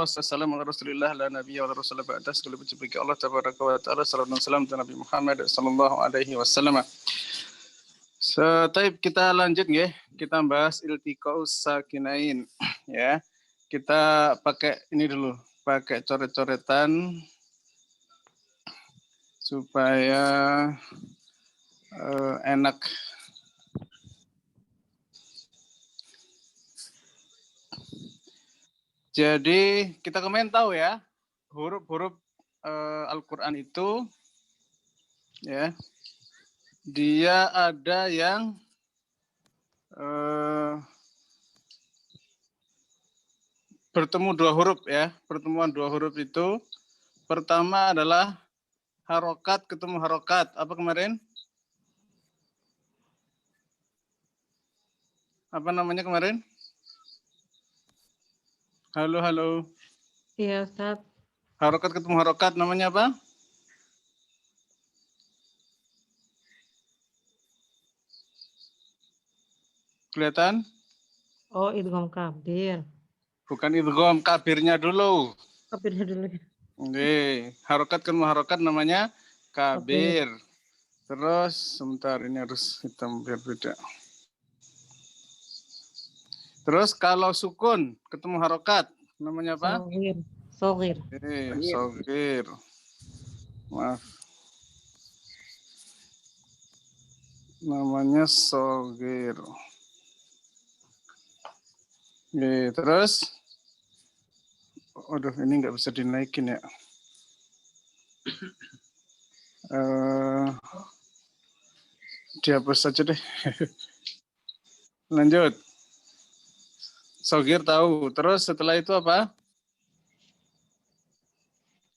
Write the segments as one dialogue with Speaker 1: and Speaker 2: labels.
Speaker 1: Wassalamu ala Rasulillah la nabiyya wa la rasula ba'da. Segala puji bagi Allah tabaraka wa taala. Sallallahu alaihi wasallam dan Nabi Muhammad sallallahu alaihi wasallam. Taib kita lanjut nggih. Kita bahas iltiqaus sakinain ya. Kita pakai ini dulu, pakai coret-coretan supaya enak. Jadi kita kemarin tahu ya, huruf-huruf Al-Quran itu ya, dia ada yang bertemu dua huruf ya. Pertemuan dua huruf itu pertama adalah harokat ketemu harokat. Apa kemarin? Apa namanya kemarin? Halo, halo.
Speaker 2: Iya, Ustaz.
Speaker 1: Harokat ketemu harokat namanya apa? Kelihatan?
Speaker 2: Oh, idgham kabir.
Speaker 1: Bukan idgham, kabirnya dulu.
Speaker 2: Kabirnya dulu.
Speaker 1: Oke, harokat ketemu harokat namanya kabir. Terus, sebentar ini harus hitam biar beda. Terus kalau sukun ketemu harokat namanya apa?
Speaker 2: Sogir.
Speaker 1: Sogir. Maaf. Namanya sogir. Terus, aduh ini nggak bisa dinaikin ya. Dihapus saja deh. Lanjut. Sogir tahu. Terus setelah itu apa?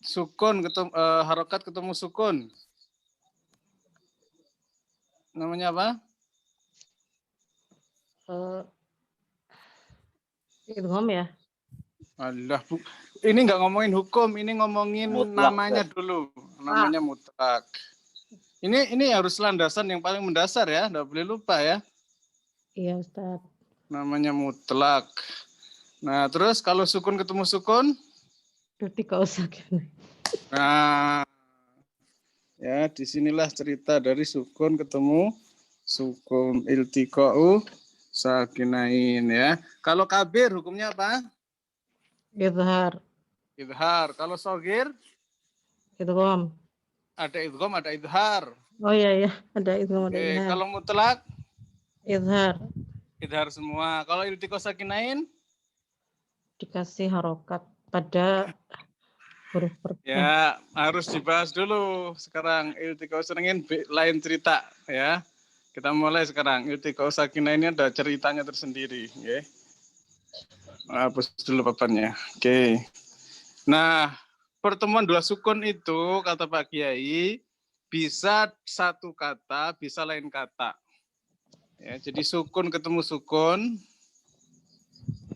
Speaker 1: Sukun ketemu harokat ketemu sukun. Namanya apa?
Speaker 2: Idgham ya.
Speaker 1: Alah, Bu. Ini nggak ngomongin hukum, ini ngomongin mutlak, namanya dulu. Namanya mutlak. Ini harus landasan yang paling mendasar ya, nggak boleh lupa ya.
Speaker 2: Iya, Ustaz.
Speaker 1: Namanya mutlak. Nah, terus kalau sukun ketemu sukun?
Speaker 2: Iltiqaus sakinain.
Speaker 1: Nah, ya disinilah cerita dari sukun ketemu sukun, iltiqau sakinain ya. Kalau kabir hukumnya apa?
Speaker 2: Idhar.
Speaker 1: Idhar. Kalau sogir?
Speaker 2: Idgham.
Speaker 1: Ada idgham, ada idhar.
Speaker 2: Oh iya, ada idgham, ada idhar.
Speaker 1: Kalau mutlak?
Speaker 2: Idhar.
Speaker 1: Idhar semua. Kalau iltiqau sakinain?
Speaker 2: Dikasih harokat pada huruf pertama.
Speaker 1: Ya, harus dibahas dulu sekarang. Iltiqau sakinain lain cerita ya. Kita mulai sekarang. Iltiqau sakinain ini ada ceritanya tersendiri. Okay. Hapus dulu papannya. Oke. Nah, pertemuan dua sukun itu, kata Pak Kiai, bisa satu kata, bisa lain kata. Ya, jadi sukun ketemu sukun,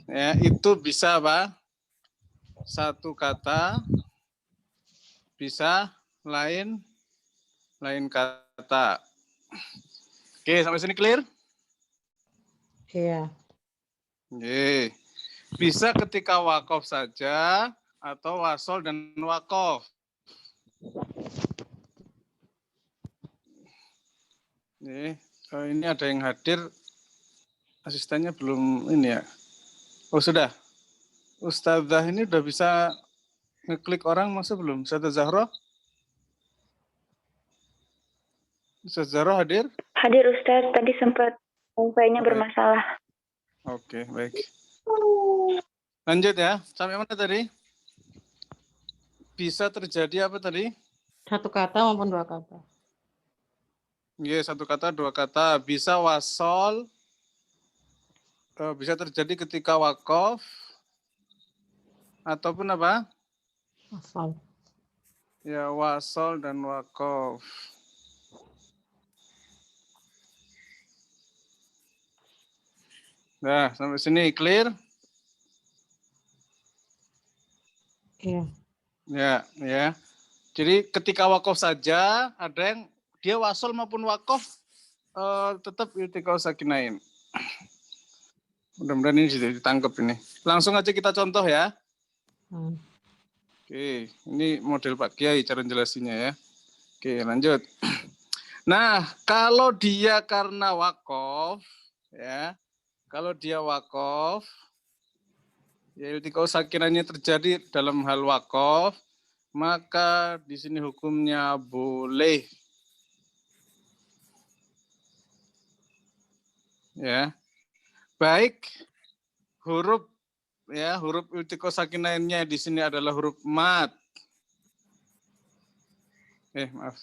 Speaker 1: ya, itu bisa apa? Satu kata, bisa lain kata. Oke, sampai sini clear?
Speaker 2: Iya.
Speaker 1: Oke. Bisa ketika wakof saja atau wasol dan wakof. Ini ada yang hadir, asistennya belum ini ya. Oh sudah, Ustadzah ini udah bisa ngeklik orang masa belum? Ustadzah Zahra? Ustadzah Zahra hadir?
Speaker 3: Hadir Ustadz, tadi sempat wifi-nya bermasalah.
Speaker 1: Oke, baik. Lanjut ya, sampai mana tadi? Bisa terjadi apa tadi?
Speaker 2: Satu kata maupun dua kata.
Speaker 1: Iya, satu kata, dua kata. Bisa wasol, bisa terjadi ketika wakof, ataupun apa?
Speaker 2: Wasol.
Speaker 1: Ya, wasol dan wakof. Nah, sampai sini clear?
Speaker 2: Iya.
Speaker 1: Ya. Jadi ketika wakof saja, ada yang dia wasol maupun wakof tetap iltiqau sakinain. Mudah-mudahan ini sudah ditangkap ini. Langsung aja kita contoh ya.
Speaker 2: Hmm.
Speaker 1: Oke, ini model Pak Kiai cara jelasinnya ya. Oke, lanjut. Nah, kalau dia karena wakof, ya, kalau dia wakof, ya iltiqa'u sakinahnya terjadi dalam hal wakof, maka di sini hukumnya boleh, ya, baik huruf, ya, huruf iltiqa'u sakinahnya di sini adalah huruf mat. Maaf.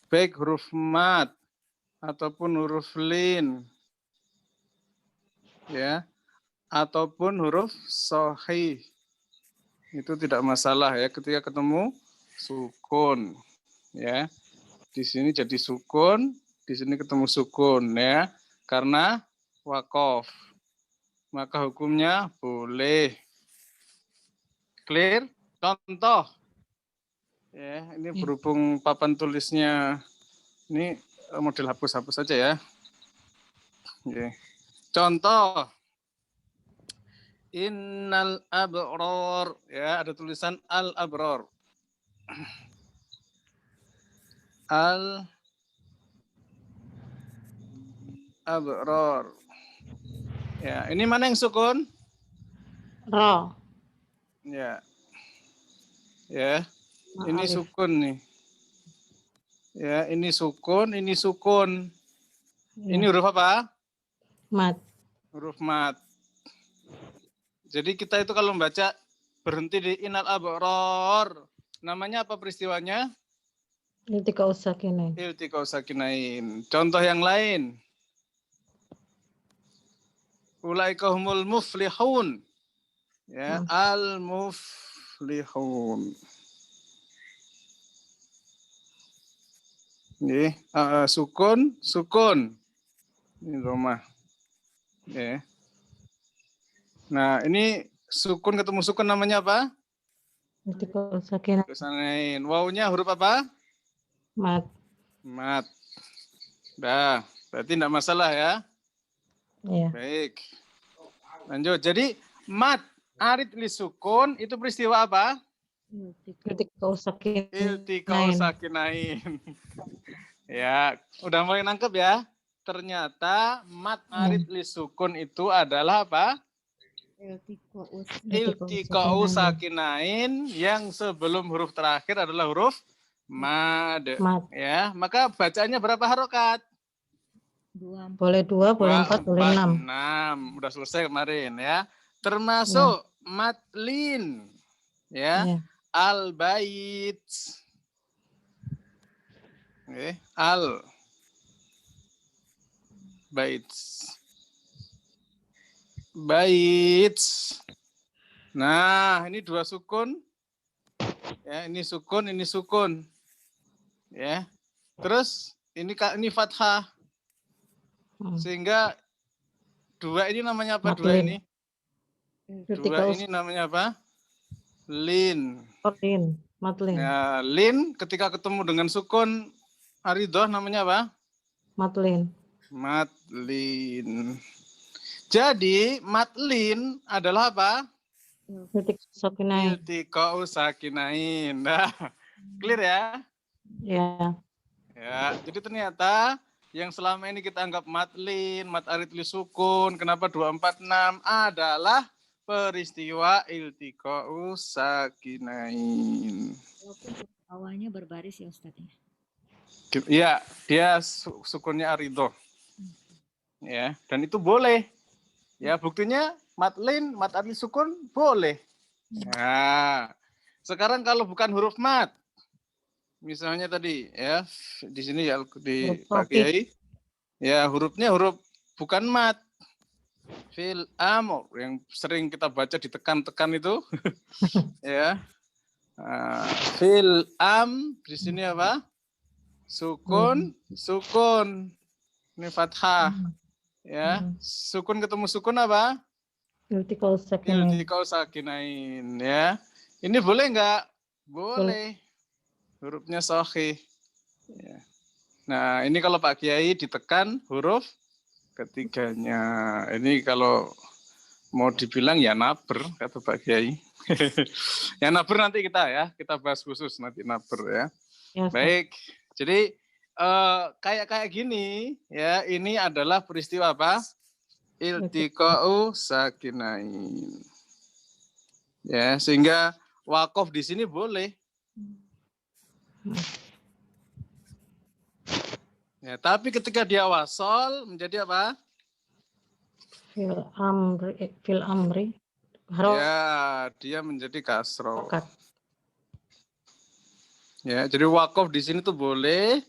Speaker 1: Baik huruf mat ataupun huruf lin, ya, ataupun huruf sahih, itu tidak masalah ya ketika ketemu sukun, ya. Di sini jadi sukun, di sini ketemu sukun ya, karena wakof, maka hukumnya boleh. Clear? Contoh, ya, ini berhubung papan tulisnya ini model hapus-hapus saja ya. Oke. Contoh, innal abror, ya, ada tulisan al abror. Al abror. Ya, ini mana yang sukun?
Speaker 2: Ro.
Speaker 1: Ya. Ya. Ini
Speaker 2: Alif.
Speaker 1: sukun nih. Ya, ini sukun, ini sukun.
Speaker 2: Ya.
Speaker 1: Ini huruf apa?
Speaker 2: Mat.
Speaker 1: Huruf mat. Jadi kita itu kalau membaca berhenti di innal abror. Namanya apa peristiwanya?
Speaker 2: Iltiqa'u sakinain.
Speaker 1: Iltiqa'u sakinain. Contoh yang lain. Ulaika humul muflihun. Ya, al muflihun. Ini sukun, sukun. Ini Roma. Ya. Nah, ini sukun ketemu sukun namanya apa?
Speaker 2: Iltiqa'u sakinain.
Speaker 1: Kesanain. Wawunya huruf apa?
Speaker 2: Mat.
Speaker 1: Mat. Dah, berarti tidak masalah ya.
Speaker 2: Ya.
Speaker 1: Baik. Lanjut. Jadi mat arid li sukun itu peristiwa apa?
Speaker 2: Iltiqa'u sakinain.
Speaker 1: Iltiqa'u sakinain. Ya, udah mulai nangkep ya. Ternyata mat arid li sukun itu adalah apa? Iltiqa'u sakinain yang sebelum huruf terakhir adalah huruf mad. Ya, maka bacaannya berapa harokat?
Speaker 2: Boleh 2, boleh 4, boleh 6.
Speaker 1: 6. Udah selesai kemarin ya. Termasuk matlin. Ya. Al-bait. Al-bait. Bait. Nah, ini 2 sukun. Ya, ini sukun, ini sukun. Ya. Terus ini fathah. Sehingga 2 ini namanya apa?
Speaker 2: Matlin.
Speaker 1: 2 ini? 2 ini namanya apa? Lin.
Speaker 2: Oh, lin. Matlin.
Speaker 1: Ya, lin ketika ketemu dengan sukun aridoh namanya apa?
Speaker 2: Matlin.
Speaker 1: Matlin. Jadi matlin adalah apa? Iltiqa'u sakinain. Nah, clear ya?
Speaker 2: Ya.
Speaker 1: Ya, jadi ternyata yang selama ini kita anggap matlin, mat arid li sukun, kenapa 246 adalah peristiwa iltiqa'u sakinain.
Speaker 4: Awalnya berbaris ya Ustaz ya?
Speaker 1: Ya, dia sukunnya aridoh. Ya, dan itu boleh. Ya, buktinya matlin, mat arid li sukun boleh. Nah, sekarang kalau bukan huruf mat, misalnya tadi ya di sini ya di Pak Kiai, ya hurufnya huruf bukan mat, fil amr yang sering kita baca ditekan-tekan itu, ya fil am di sini apa? Sukun, sukun, ini fathah, ya sukun ketemu sukun apa?
Speaker 2: Iltiqa'u sakinain.
Speaker 1: Iltiqa'u sakinain, ya. Ini boleh nggak? Boleh. Hurufnya sahih. Ya. Nah, ini kalau Pak Kiai ditekan huruf ketiganya. Ini kalau mau dibilang ya naber kata Pak Kiai. Ya naber nanti kita bahas khusus nanti naber ya.
Speaker 2: Ya, Ustaz.
Speaker 1: Baik. Jadi kayak gini ya, ini adalah peristiwa apa? Iltiqa'u sakinain. Ya, sehingga wakaf di sini boleh. Ya, tapi ketika dia wasol menjadi apa?
Speaker 2: Fil amri.
Speaker 1: Ya, dia menjadi kasro.
Speaker 2: Harokat.
Speaker 1: Ya, jadi wakaf di sini tuh boleh.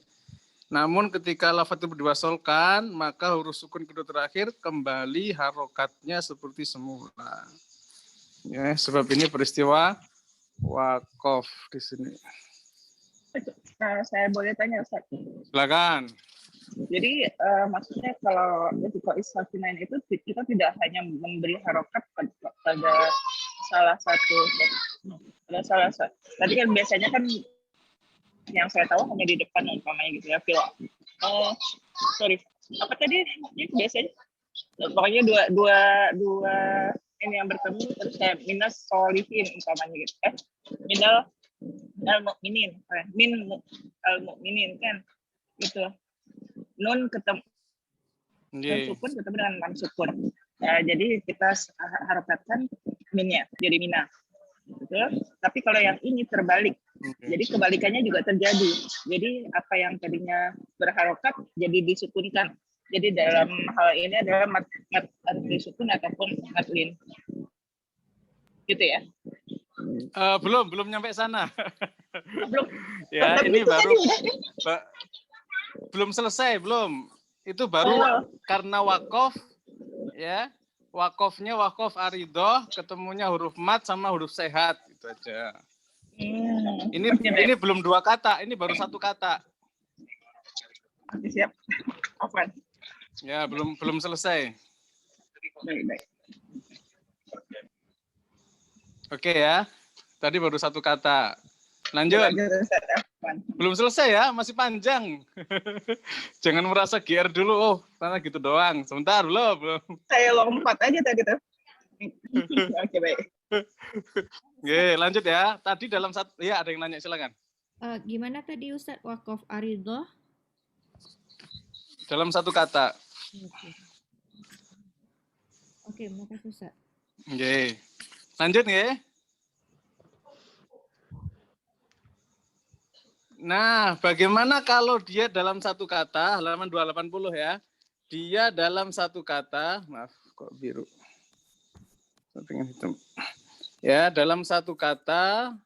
Speaker 1: Namun ketika lafaz itu diwasolkan, maka huruf sukun kedua terakhir kembali harokatnya seperti semula. Ya, sebab ini peristiwa wakaf di sini.
Speaker 5: Nah, saya boleh tanya, Ustaz.
Speaker 1: Silakan.
Speaker 5: Jadi maksudnya kalau ketika istakinain itu kita tidak hanya memberi harokat pada salah satu. Tadi kan biasanya kan yang saya tahu hanya di depan umpamanya gitu ya. Apa tadi? Biasanya pokoknya dua ini yang bertemu terus kayak minas solihin umpamanya gitu. Minal al-mu'minin, al-mu'minin kan gitu. Nun ketemu sukun ketemu dengan lam sukun. Jadi kita harapkan minnya jadi mina. Betul? Tapi kalau yang ini terbalik. Jadi kebalikannya juga terjadi. Jadi apa yang tadinya berharokat jadi disukunkan. Jadi dalam hal ini adalah mat disukun ataupun matlin. Gitu ya.
Speaker 1: Belum nyampe sana.
Speaker 5: Belum.
Speaker 1: Ya, ini baru belum selesai, belum. Itu baru karena wakaf ya. Wakafnya wakaf aridoh, ketemunya huruf mat sama huruf sehat, itu aja. Ini belum dua kata, ini baru satu kata.
Speaker 5: Siap. Apa?
Speaker 1: Ya, belum selesai.
Speaker 5: Baik.
Speaker 1: Oke ya. Tadi baru satu kata. Lanjut. Belum selesai ya, masih panjang. Jangan merasa GR dulu, oh, karena gitu doang. Sebentar, belum.
Speaker 5: Saya lompat aja tadi tuh. Oke, baik.
Speaker 1: Oke, lanjut ya. Tadi dalam satu, ya ada yang nanya, silakan.
Speaker 4: Gimana tadi Ustadz wakaf aridoh?
Speaker 1: Dalam satu kata.
Speaker 4: Oke, makasih Ustadz.
Speaker 1: Oke. Lanjut ya. Nah, bagaimana kalau dia dalam satu kata, halaman 280 ya. Dia dalam satu kata, maaf kok biru. Saya pengen hitam. Ya, dalam satu kata,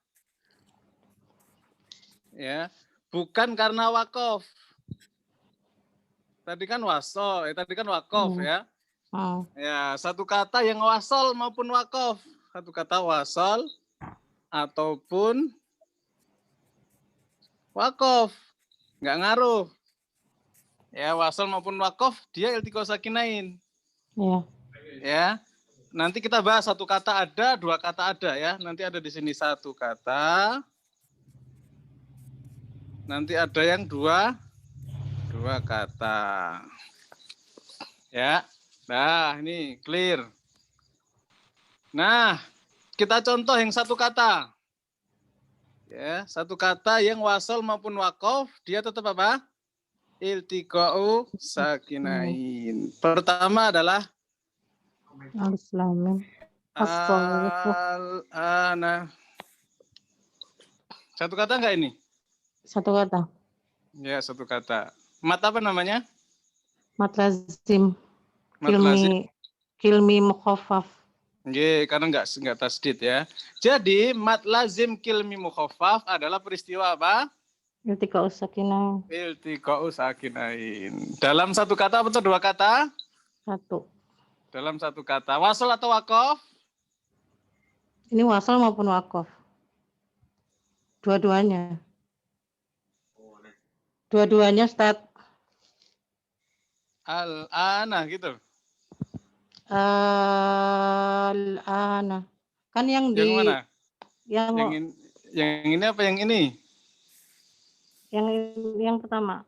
Speaker 1: ya, bukan karena wakaf. Tadi kan wasol, tadi kan wakaf ya. Ya, satu kata yang wasol maupun wakaf. Satu kata wasol ataupun wakaf, nggak ngaruh. Ya, wasol maupun wakaf dia iltiqo sakinain.
Speaker 2: Ya.
Speaker 1: Ya. Nanti kita bahas satu kata ada, dua kata ada ya. Nanti ada di sini satu kata. Nanti ada yang dua kata. Ya. Nah, ini clear. Nah, kita contoh yang satu kata. Ya, satu kata yang wasol maupun wakaf, dia tetap apa? Iltiqa'u sakinain. Pertama adalah
Speaker 2: Al-Islamin.
Speaker 1: Al-ana. Satu kata enggak ini?
Speaker 2: Satu kata.
Speaker 1: Ya, satu kata. Mat apa namanya?
Speaker 2: Mat lazim.
Speaker 1: Mat lazim.
Speaker 2: Kilmi mukhaffaf.
Speaker 1: Nggih, karena enggak tasdid ya. Jadi mat lazim kilmi mukhaffaf adalah peristiwa apa?
Speaker 2: Iltiqa'u sakinain.
Speaker 1: Iltiqa'u sakinain. Dalam satu kata atau dua kata?
Speaker 2: Satu.
Speaker 1: Dalam satu kata. Wasol atau wakaf?
Speaker 2: Ini wasal maupun wakaf. Dua-duanya. Dua-duanya Ustaz.
Speaker 1: Al-ana gitu.
Speaker 2: Al-ana. Kan yang
Speaker 1: Yang mana?
Speaker 2: Yang
Speaker 1: ini apa yang ini?
Speaker 2: Yang pertama.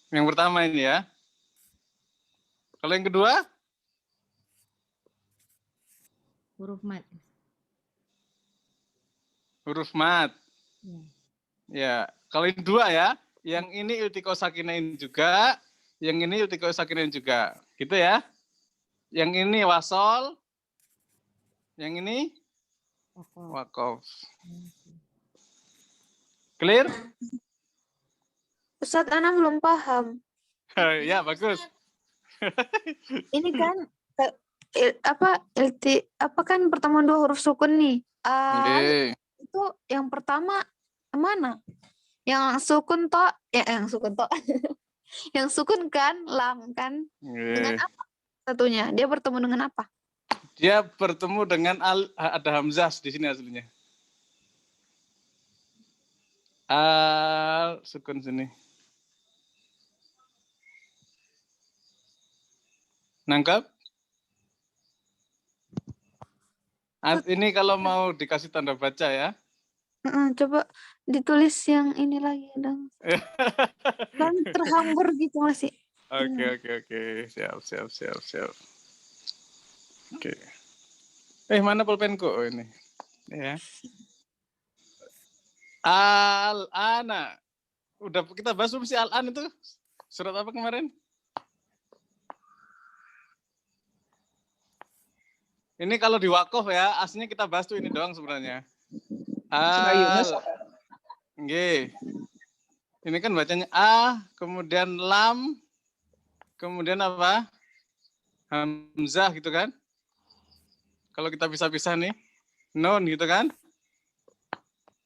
Speaker 1: Yang pertama ini ya. Kalau yang kedua?
Speaker 4: Huruf mat.
Speaker 1: Huruf mat.
Speaker 4: Ya.
Speaker 1: Ya, kalau ini dua ya. Yang ini iltiqo sakinain juga, yang ini iltiqo sakinain juga. Gitu ya. Yang ini wasol, yang ini
Speaker 4: Wakof.
Speaker 1: wakof.
Speaker 4: Oke.
Speaker 1: Clear?
Speaker 6: Ustadz, Ana belum paham.
Speaker 1: Ya, bagus.
Speaker 6: Ini kan apa kan pertemuan dua huruf sukun nih.
Speaker 1: Oke.
Speaker 6: Itu yang pertama mana? Yang sukun to, yang sukun to. Yang sukun kan, lam kan. Dengan apa satunya? Dia bertemu dengan apa?
Speaker 1: Dia bertemu dengan ada hamzah di sini aslinya. Al sukun sini. Nangkap? Ini kalau mau dikasih tanda baca ya.
Speaker 6: Coba ditulis yang ini lagi dong. Kan terhambur gitu masih.
Speaker 1: Oke. Siap. Oke. Mana pulpenku? Oh, ini. Ya. Al-ana. Udah kita bahas belum sih al-an itu? Surat apa kemarin? Ini kalau di wakof ya, aslinya kita bahas tuh ini doang sebenarnya. Nggih. Ini kan bacanya A, kemudian lam, kemudian apa? Hamzah gitu kan? Kalau kita pisah-pisah nih, nun gitu kan?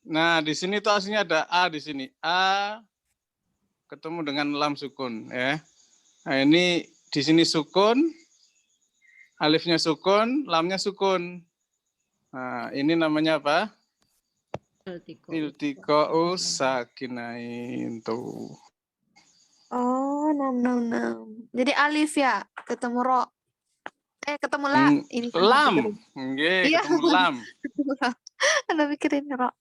Speaker 1: Nah, di sini tuh aslinya ada A di sini. A ketemu dengan lam sukun ya. Nah, ini di sini sukun, alifnya sukun, lamnya sukun. Nah, ini namanya apa? Iltiqo sakinain tuh.
Speaker 6: Oh, nam. Jadi alif ya, ketemu ro. Ketemu la. Ini kan
Speaker 1: lam.
Speaker 6: pikirin.
Speaker 1: Nggih,
Speaker 6: Iya.
Speaker 1: ketemu lam.
Speaker 6: Anda pikirin ro.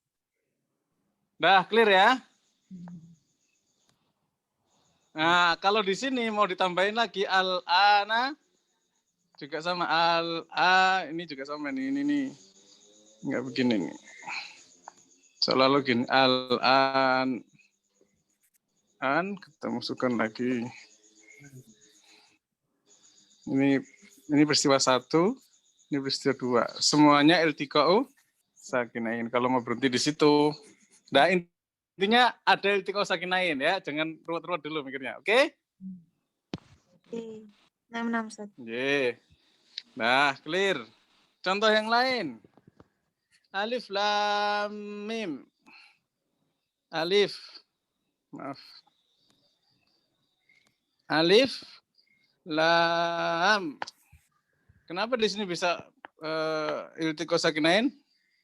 Speaker 1: Dah clear ya? Nah, kalau di sini mau ditambahin lagi al-ana juga sama al-a, ini juga sama nih, ini nih. Enggak begini nih. Selalu gini, al-an ketemu sukun lagi. Ini peristiwa 1, ini peristiwa 2. Semuanya iltiqo sakinain. Kalau mau berhenti di situ. Nah, intinya ada iltiqo sakinain ya, jangan ruwet-ruwet dulu mikirnya, oke?
Speaker 6: Oke. Nam Ustaz.
Speaker 1: Nah, clear. Contoh yang lain. Alif lam mim. Alif lam. Kenapa di sini bisa iltiqo sakinain?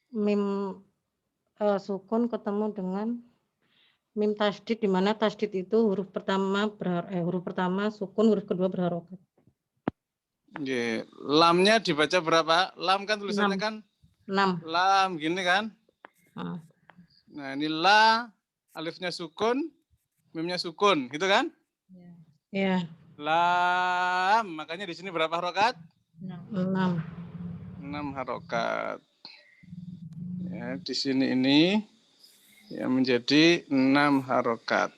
Speaker 2: Mim sukun ketemu dengan mim tasdid, di mana tasdid itu huruf pertama sukun, huruf kedua berharokat.
Speaker 1: Lamnya dibaca berapa? Lam kan tulisannya
Speaker 2: 6.
Speaker 1: kan
Speaker 2: 6.
Speaker 1: lam gini kan? Nah, ini la, alifnya sukun, mimnya sukun, gitu kan?
Speaker 2: Ya.
Speaker 1: Lam, makanya di sini berapa harokat?
Speaker 2: 6.
Speaker 1: 6 harokat. Ya, di sini ini ya menjadi 6 harokat.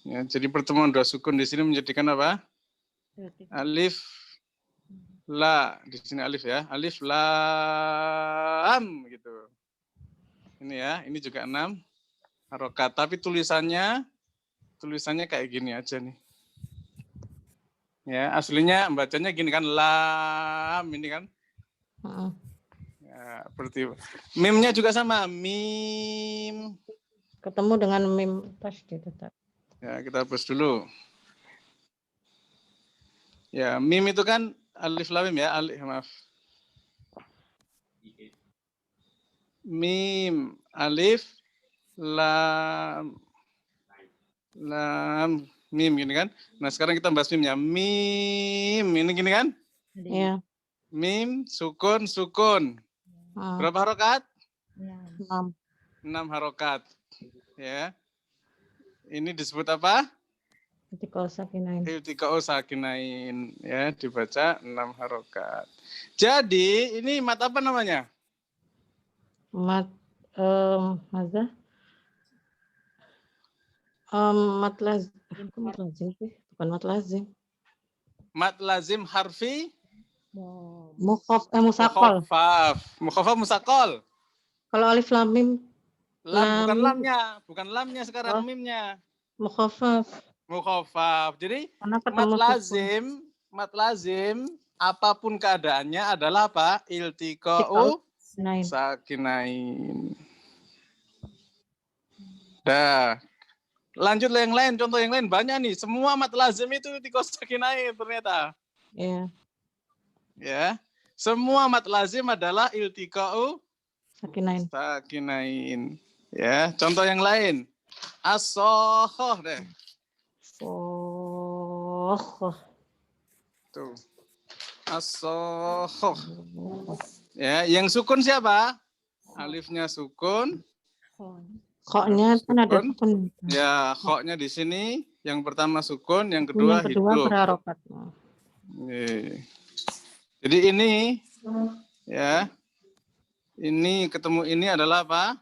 Speaker 1: Ya, jadi pertemuan dua sukun di sini menjadikan apa? Alif la, di sini alif ya. Alif lam gitu. Ini ya, ini juga 6 harokat. Tapi tulisannya kayak gini aja nih. Ya, aslinya bacanya gini kan, lam ini kan. Ya, seperti mimnya juga sama, mim.
Speaker 2: Ketemu dengan mim tasdid tetap.
Speaker 1: Ya, kita hapus dulu. Ya, mim itu kan alif lam mim ya, maaf. Mim, alif, lam, mim gini kan. Nah, sekarang kita bahas mimnya. Mim, ini gini kan?
Speaker 2: Iya.
Speaker 1: Mim, sukun. Berapa harokat?
Speaker 2: 6.
Speaker 1: 6 harokat. Ya. Ini disebut apa?
Speaker 2: Iltiqa'us sakinain.
Speaker 1: Iltiqa'us sakinain, ya, dibaca 6 harokat. Jadi ini mat apa namanya?
Speaker 2: Mat mazah? Mat lazim. Mat lazim sih, bukan mat lazim.
Speaker 1: Mat lazim harfi
Speaker 2: Musakol.
Speaker 1: Mukhafaf musakol.
Speaker 2: Kalau alif lam mim
Speaker 1: Lam,
Speaker 2: lam
Speaker 1: bukan lamnya sekarang,
Speaker 2: Oh.
Speaker 1: mimnya.
Speaker 2: mukhafaf.
Speaker 1: Mukhafaf. Jadi
Speaker 2: Karena
Speaker 1: mat
Speaker 2: ketemu sukun.
Speaker 1: lazim apapun keadaannya adalah apa? Iltiqa'u
Speaker 2: Nain.
Speaker 1: sakinain. Dah. Lanjut yang lain, contoh yang lain banyak nih. Semua mat lazim itu iltiqa'u sakinain ternyata.
Speaker 2: Ya,
Speaker 1: Ya. Semua mat lazim adalah iltiqa'u
Speaker 2: sakinain.
Speaker 1: sakinain. Ya, contoh yang lain. As-sokhoh deh.
Speaker 2: Oh.
Speaker 1: Tuh. As-sokhoh. Ya, yang sukun siapa? Alifnya sukun.
Speaker 2: Koknya kan ada
Speaker 1: Sukun.
Speaker 2: sukun.
Speaker 1: Ya, khoknya di sini. Yang pertama sukun, yang
Speaker 2: Yang
Speaker 1: kedua
Speaker 2: kedua
Speaker 1: hidup.
Speaker 2: berharokat.
Speaker 1: Nih. Jadi ini, ya, ini ketemu ini adalah apa?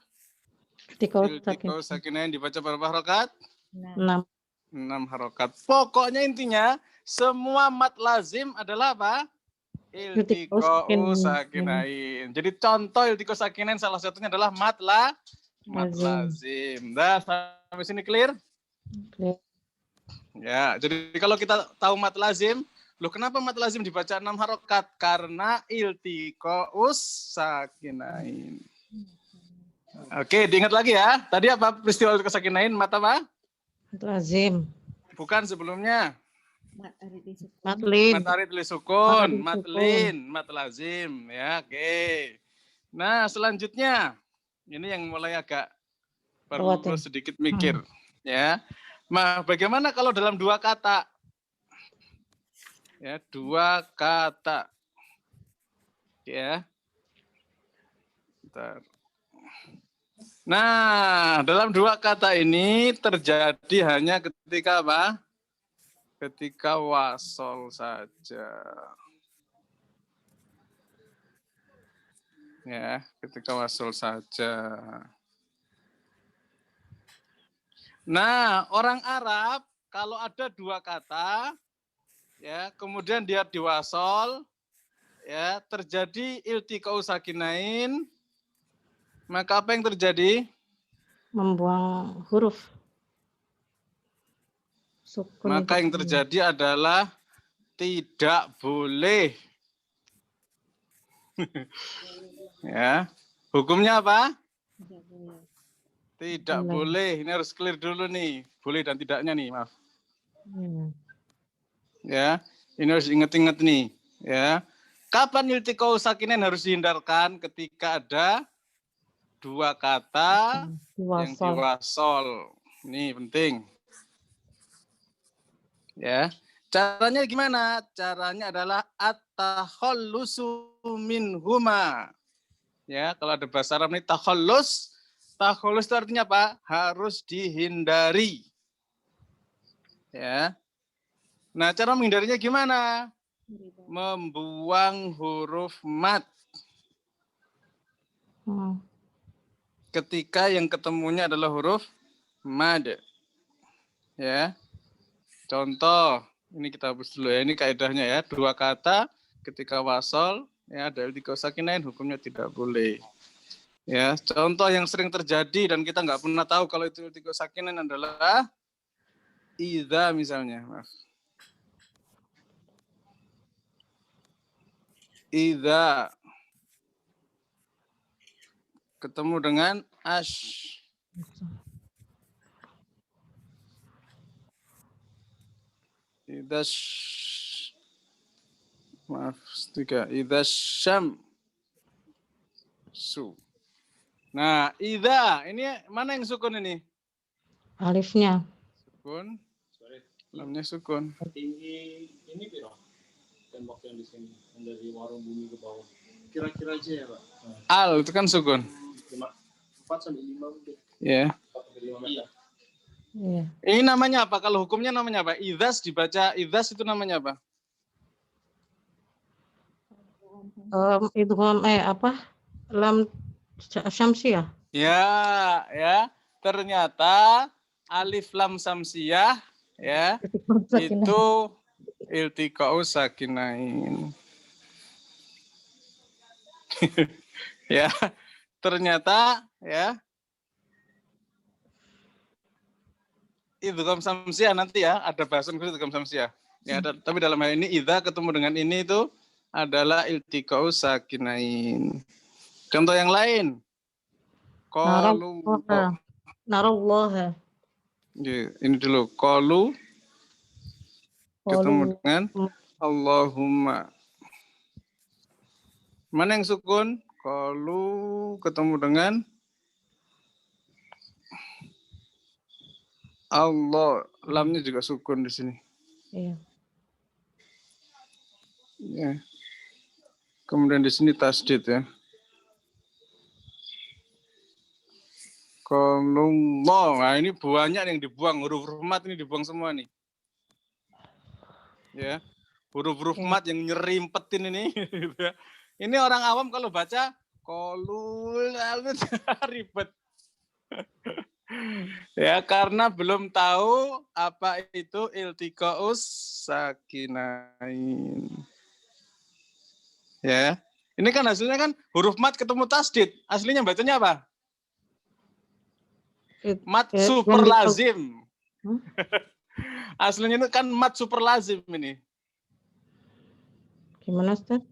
Speaker 1: Iltiqa'u sakinain dibaca berapa harokat?
Speaker 2: 6.
Speaker 1: 6 harokat. Pokoknya intinya semua mat lazim adalah apa? Iltiqa'u sakinain. Jadi contoh iltiqa'u sakinain salah satunya adalah mat lazim. Dah, sampai sini clear?
Speaker 2: Clear.
Speaker 1: Ya, jadi kalau kita tahu mat lazim, loh kenapa mat lazim dibaca 6 harokat? Karena iltiqa'u sakinain. Oke, diingat lagi ya. Tadi apa peristiwa iltiqa'u sakinain? Mat apa?
Speaker 2: Mat lazim.
Speaker 1: Bukan sebelumnya.
Speaker 2: Matlin.
Speaker 1: Mat arid li sukun, matlin, mat lazim, ya, oke. Nah, selanjutnya ini yang mulai agak perlu sedikit mikir, ya. Nah, bagaimana kalau dalam 2 kata? Ya, 2 kata. Ya. Bentar. Nah, dalam 2 kata ini terjadi hanya ketika apa? Ketika wasol saja. Ya, ketika wasol saja. Nah, orang Arab kalau ada 2 kata, ya, kemudian dia diwasol, ya, terjadi iltiqa'u sakinain, maka apa yang terjadi?
Speaker 2: Membuang huruf. Sukun.
Speaker 1: Maka yang terjadi adalah tidak boleh. Ya, hukumnya apa? Tidak boleh. Ini harus clear dulu nih. Boleh dan tidaknya nih, maaf. Ya, ini harus inget-inget nih. Ya, kapan iltiqa'u sakinain harus dihindarkan? Ketika ada 2 kata yang diwasol. Ini penting. Ya, caranya gimana? Caranya adalah at-takhallusu minhuma. Ya, kalau ada bahasa Arab ini takhallus itu artinya apa? Harus dihindari. Ya. Nah, cara menghindarinya gimana? Membuang huruf mat. Ketika yang ketemunya adalah huruf mad. Ya. Contoh, ini kita hapus dulu ya. Ini kaidahnya ya. 2 kata ketika wasol, ya, ada iltiqa'u sakinain, hukumnya tidak boleh. Ya, contoh yang sering terjadi dan kita nggak pernah tahu kalau itu iltiqa'u sakinain adalah idza misalnya. Maaf. Idza ketemu dengan ash. Maaf, 3. Idza syam su. Nah, idza ini mana yang sukun ini?
Speaker 2: Alifnya.
Speaker 1: Sukun. Lamnya sukun.
Speaker 7: Tinggi ini piro? Tembok yang di sini, yang dari warung bumi ke bawah. Kira-kira aja ya, Pak.
Speaker 1: Al itu kan sukun.
Speaker 7: 4 sampai 5 mungkin.
Speaker 1: Ya.
Speaker 7: 4 sampai 5 meter. Iya.
Speaker 2: Iya.
Speaker 1: Ini namanya apa? Kalau hukumnya namanya apa? Idzas dibaca idzas itu namanya apa?
Speaker 2: Idgham lam syamsiyah.
Speaker 1: Ya. Ternyata alif lam samsiyah ya itu iltiqa'u sakinain. Ya, ternyata ya idgham samsiyah nanti ya ada bahasan khusus idgham samsiyah. Ya, tapi dalam hal ini idza ketemu dengan ini itu adalah iltiqa'u sakinain. Contoh yang lain. Qalu.
Speaker 2: Narallaha.
Speaker 1: Ini dulu. Qalu ketemu dengan Allahumma. Mana yang sukun? Qalu ketemu dengan Allah. Lamnya juga sukun di sini.
Speaker 2: Iya.
Speaker 1: Ya. Kemudian di sini tasdid ya. Qalullah. Nah, ini banyak yang dibuang. Huruf-huruf mat ini dibuang semua nih. Ya. Huruf-huruf mat yang nyerimpetin ini. Ini orang awam kalau baca qalul ribet. Ya, karena belum tahu apa itu iltiqa'us sakinain. Ya. Ini kan hasilnya kan huruf mat ketemu tasdid. Aslinya bacanya apa? Mat super lazim. Aslinya itu kan mat super lazim ini.
Speaker 2: Gimana, Ustaz?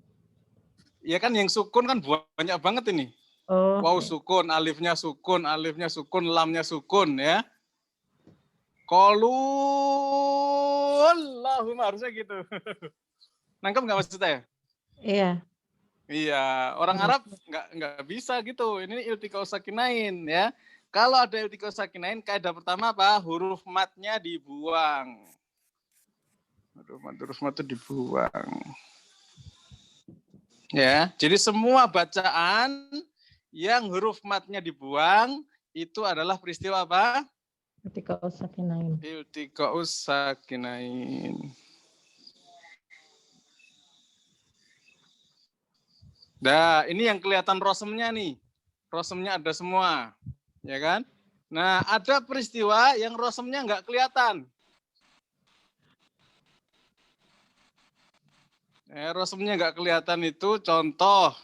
Speaker 1: Ya kan yang sukun kan banyak banget ini. Wow sukun, alifnya sukun, lamnya sukun ya. Qalu Allahumma harusnya gitu. Nangkep nggak maksud saya?
Speaker 2: Iya.
Speaker 1: Iya, orang Arab nggak bisa gitu. Ini iltiqa'u sakinain ya. Kalau ada iltiqa'u sakinain, kaidah pertama apa? Huruf matnya dibuang. Huruf mat itu dibuang. Ya, jadi semua bacaan yang huruf matnya dibuang itu adalah peristiwa apa?
Speaker 2: Iltiqa'u sakinain.
Speaker 1: Iltiqa'u sakinain. Nah, ini yang kelihatan rosemnya nih. Rosemnya ada semua, ya kan? Nah, ada peristiwa yang rosemnya nggak kelihatan. Rosemnya nggak kelihatan itu contoh.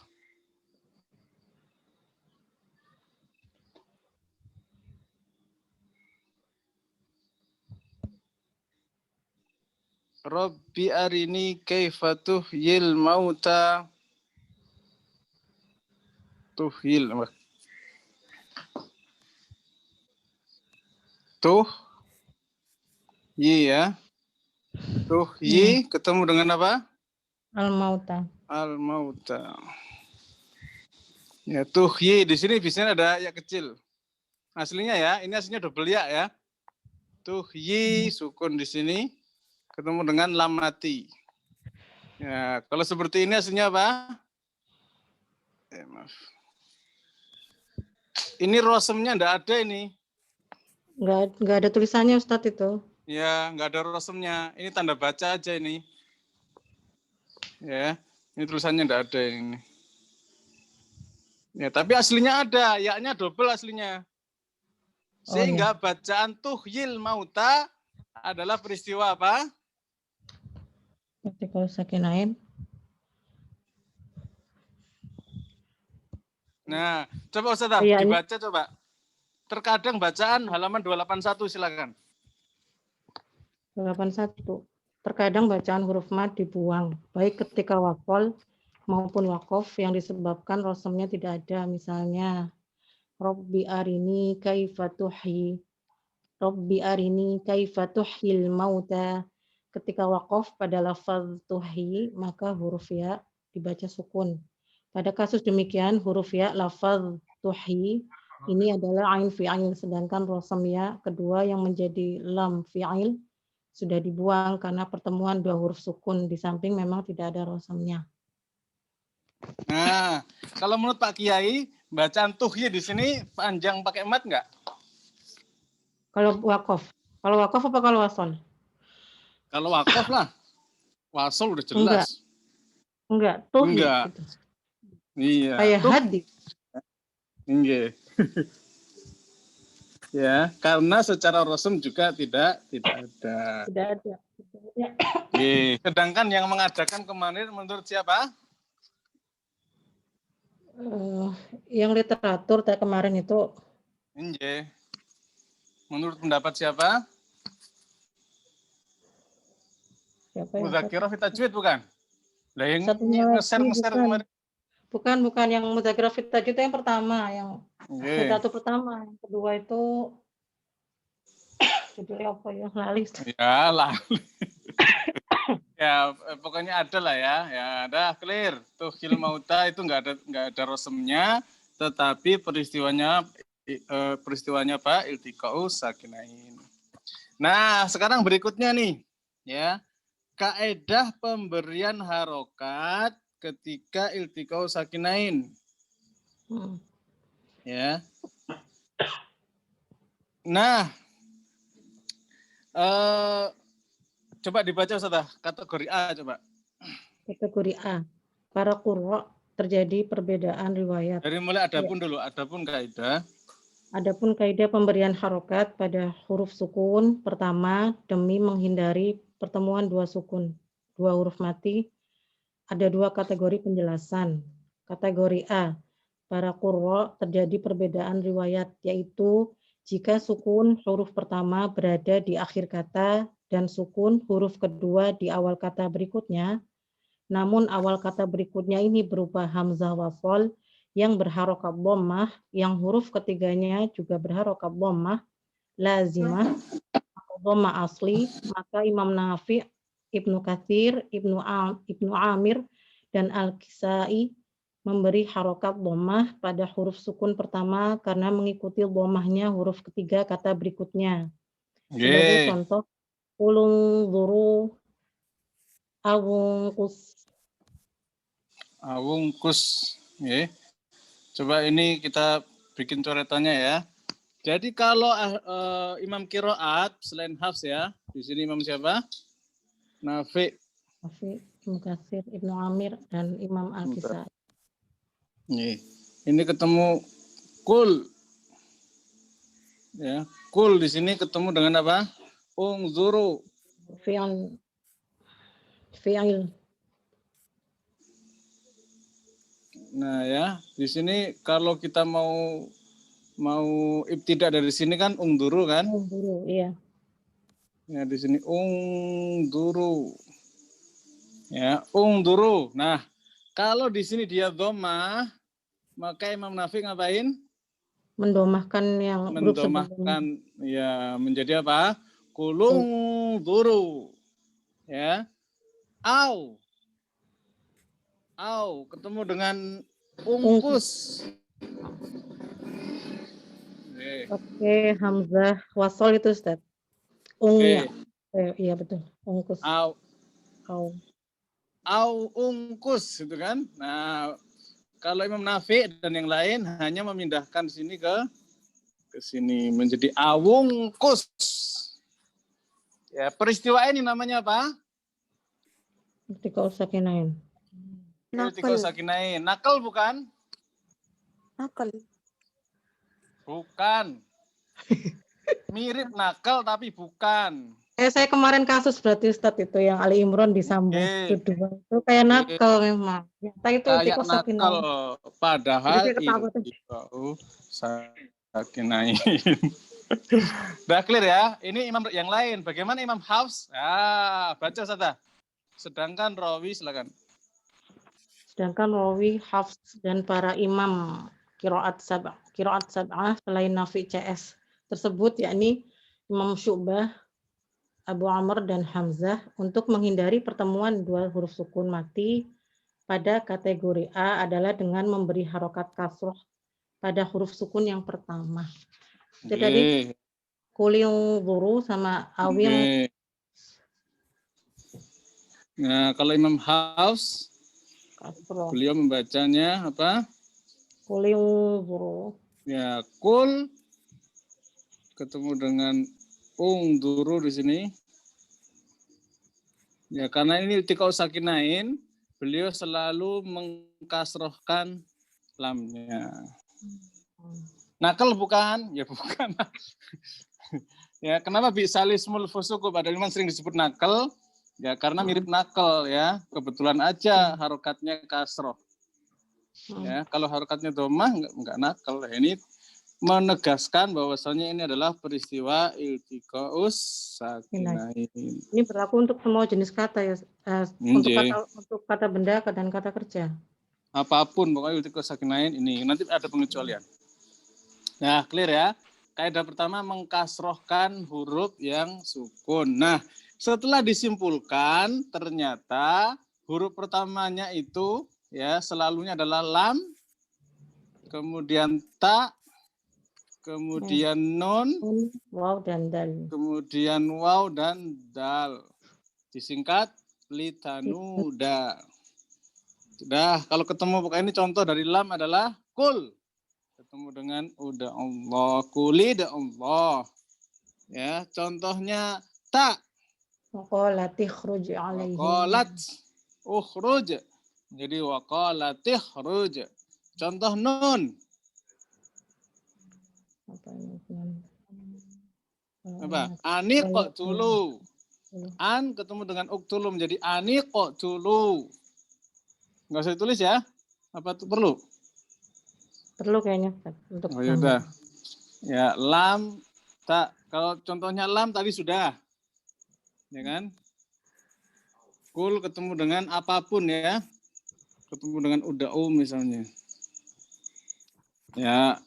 Speaker 1: Rabbi arini kaifa tuhyil mauta. Tuhyil. Ya. Tuhyi ketemu dengan apa?
Speaker 2: Al-mauta.
Speaker 1: Al-mauta. Ya, tuhyi di sini biasanya ada ya kecil. Aslinya ya, ini aslinya double ya. Tuhyi sukun di sini ketemu dengan lam mati. Ya, kalau seperti ini aslinya apa? Maaf. Ini rosemnya enggak ada ini.
Speaker 2: Enggak ada tulisannya Ustadz itu.
Speaker 1: Ya, enggak ada rosemnya. Ini tanda baca aja ini. Ya, ini tulisannya enggak ada ini. Ya, tapi aslinya ada, ya-nya double aslinya. Sehingga bacaan tuhyil mauta adalah peristiwa apa?
Speaker 2: Iltiqa'u sakinain.
Speaker 1: Nah, coba Ustaz dibaca coba. Terkadang bacaan halaman 281 silakan.
Speaker 2: 281. Terkadang bacaan huruf mat dibuang, baik ketika waqaf maupun waqaf yang disebabkan rosemnya tidak ada. Misalnya, Rabbi arini kaifa tuhyi. Rabbi arini kaifa tuhyil mauta. Ketika waqaf pada lafaz tuhyi, maka huruf ya dibaca sukun. Pada kasus demikian, huruf ya lafaz tuhyi ini adalah ain fi'il, sedangkan rosam ya kedua yang menjadi lam fi'il sudah dibuang karena pertemuan dua huruf sukun, di samping memang tidak ada rosamnya.
Speaker 1: Nah, kalau menurut Pak Kiai, bacaan tuhyi di sini panjang pakai mat nggak?
Speaker 2: Kalau wakaf. Kalau wakaf apa kalau wasol?
Speaker 1: Kalau wakaf lah. Wasol udah
Speaker 2: Enggak.
Speaker 1: jelas.
Speaker 2: Enggak. Tuh
Speaker 1: Enggak.
Speaker 2: gitu.
Speaker 1: Iya.
Speaker 2: Kayak
Speaker 1: Tuh.
Speaker 2: hadis.
Speaker 1: Enggak. Ya, karena secara rasm juga tidak ada.
Speaker 2: Tidak ada.
Speaker 1: Oke. Sedangkan yang mengadakan kemarin menurut siapa?
Speaker 2: Yang literatur kemarin itu
Speaker 1: Enggak. Menurut pendapat siapa?
Speaker 2: siapa yang
Speaker 1: Mudzakkirah fi tajwid bukan? Lah yang
Speaker 2: satunya lagi,
Speaker 1: ngeser kemarin.
Speaker 2: bukan yang Mudzakkirah fi tajwid itu yang pertama, yang
Speaker 1: Oke.
Speaker 2: literatur pertama. Yang kedua itu judulnya apa ya? Lali.
Speaker 1: Ya lah. Ya pokoknya ada lah ya. Ya ada clear. Tuh Khil Mauta itu nggak ada rosemnya, tetapi peristiwanya Pak iltiqa'u sakinain. Nah, sekarang berikutnya nih, ya. Kaedah pemberian harokat ketika iltiqa'u sakinain. Ya. Nah, coba dibaca Ustazah, kategori A coba.
Speaker 2: Kategori A. Para qurra terjadi perbedaan riwayat.
Speaker 1: Dari mulai adapun dulu, adapun kaidah.
Speaker 2: Adapun kaidah pemberian harokat pada huruf sukun pertama demi menghindari pertemuan dua sukun, dua huruf mati, ada dua kategori penjelasan. Kategori A, para qurra terjadi perbedaan riwayat, yaitu jika sukun huruf pertama berada di akhir kata dan sukun huruf kedua di awal kata berikutnya, namun awal kata berikutnya ini berupa hamzah wasol yang berharokat dhammah, yang huruf ketiganya juga berharokat dhammah lazimah atau dhammah asli, maka Imam Nafi', Ibnu Katsir, Ibnu Amir, dan Al-Kisai memberi harokat dhammah pada huruf sukun pertama karena mengikuti dhammahnya huruf ketiga kata berikutnya. Sebagai contoh, ulung zuru
Speaker 1: Awungkus. Ya. Coba ini kita bikin coretannya ya. Jadi kalau Imam Qiraat selain Hafs ya, di sini Imam siapa? Nafi',
Speaker 2: Ibnu Katsir, Ibnu Amir, dan Imam Al-Kisai.
Speaker 1: Ini ketemu kul. Ya, kul di sini ketemu dengan apa? Ungzuru.
Speaker 2: Fi'il.
Speaker 1: Nah ya, di sini kalau kita mau ibtidak dari sini kan ungduru kan?
Speaker 2: Ungduru, iya.
Speaker 1: Ya di sini ungduru. Ya, ungduru. Nah, kalau di sini dia dhammah, maka Imam Nafi' ngapain?
Speaker 2: Mendomahkan yang huruf
Speaker 1: mendomahkan ya menjadi apa? Kulung duru. Ya. Au ketemu dengan ungkus.
Speaker 2: Oke, hamzah wasol itu Ustaz. Ya. Iya betul, ungkus.
Speaker 1: Au ungkus itu kan. Nah, kalau Imam Nafi' dan yang lain hanya memindahkan sini ke sini menjadi awungkus. Ya, peristiwa ini namanya apa?
Speaker 2: Iltiqa'u sakinain.
Speaker 1: Iltiqa'u sakinain. Nakal bukan?
Speaker 6: Nakal.
Speaker 1: Bukan. Mirip nakal tapi bukan.
Speaker 2: Saya kemarin kasus berarti Ustaz itu yang Ali Imran disambung kedua itu kayak nakal memang. Ternyata itu iltiqa'u sakinain.
Speaker 1: Padahal iltiqa'u sakinain. Udah clear ya? Ini imam yang lain. Bagaimana Imam Hafs? Baca saja. Sedangkan rawi silakan.
Speaker 2: Sedangkan rawi Hafs dan para imam qiraat sab'ah selain Nafi' CS tersebut yakni Imam Syu'bah, Abu Amr dan Hamzah untuk menghindari pertemuan dua huruf sukun mati pada kategori A adalah dengan memberi harokat kasroh pada huruf sukun yang pertama. Jadi kuling buru sama awim.
Speaker 1: Nah, kalau Imam Hafs beliau membacanya apa?
Speaker 2: Kuling buru.
Speaker 1: Ya, kul ketemu dengan ungduru di sini. Ya, karena ini iltiqa'u sakinain, beliau selalu mengkasrohkan lamnya. Nakal bukan? Ya bukan. Ya, kenapa bisalismul fusuku padahal memang sering disebut nakal? Ya, karena mirip nakal ya. Kebetulan aja harokatnya kasroh. Ya, kalau harokatnya domah enggak nakal. Ini menegaskan bahwasannya ini adalah peristiwa iltiqa'us sakinain.
Speaker 2: Ini berlaku untuk semua jenis kata ya, untuk kata benda dan kata kerja.
Speaker 1: Apapun pokoknya iltiqa'us sakinain ini nanti ada pengecualian. Nah, clear ya. Kaidah pertama mengkasrohkan huruf yang sukun. Nah, setelah disimpulkan ternyata huruf pertamanya itu ya selalunya adalah lam, kemudian ta, kemudian nun,
Speaker 2: waw dan dal.
Speaker 1: Kemudian waw dan dal. Disingkat litanuda. Sudah, kalau ketemu pokoknya ini contoh dari lam adalah kul. Ketemu dengan udah Allah, kuli da Allah. Ya, contohnya ta.
Speaker 2: Waqalat ikhruj alaihim.
Speaker 1: Waqalat ukhruj. Jadi waqalat ikhruj. Contoh nun. Apa? Aniq tulu. An ketemu dengan uktulu menjadi aniq tulu. Enggak usah ditulis ya? Apa itu perlu?
Speaker 2: Perlu kayaknya untuk
Speaker 1: oh, yaudah. Ya, lam tak. Kalau contohnya lam tadi sudah. Ya kan? Kul ketemu dengan apapun ya. Ketemu dengan uda'u misalnya. Ya.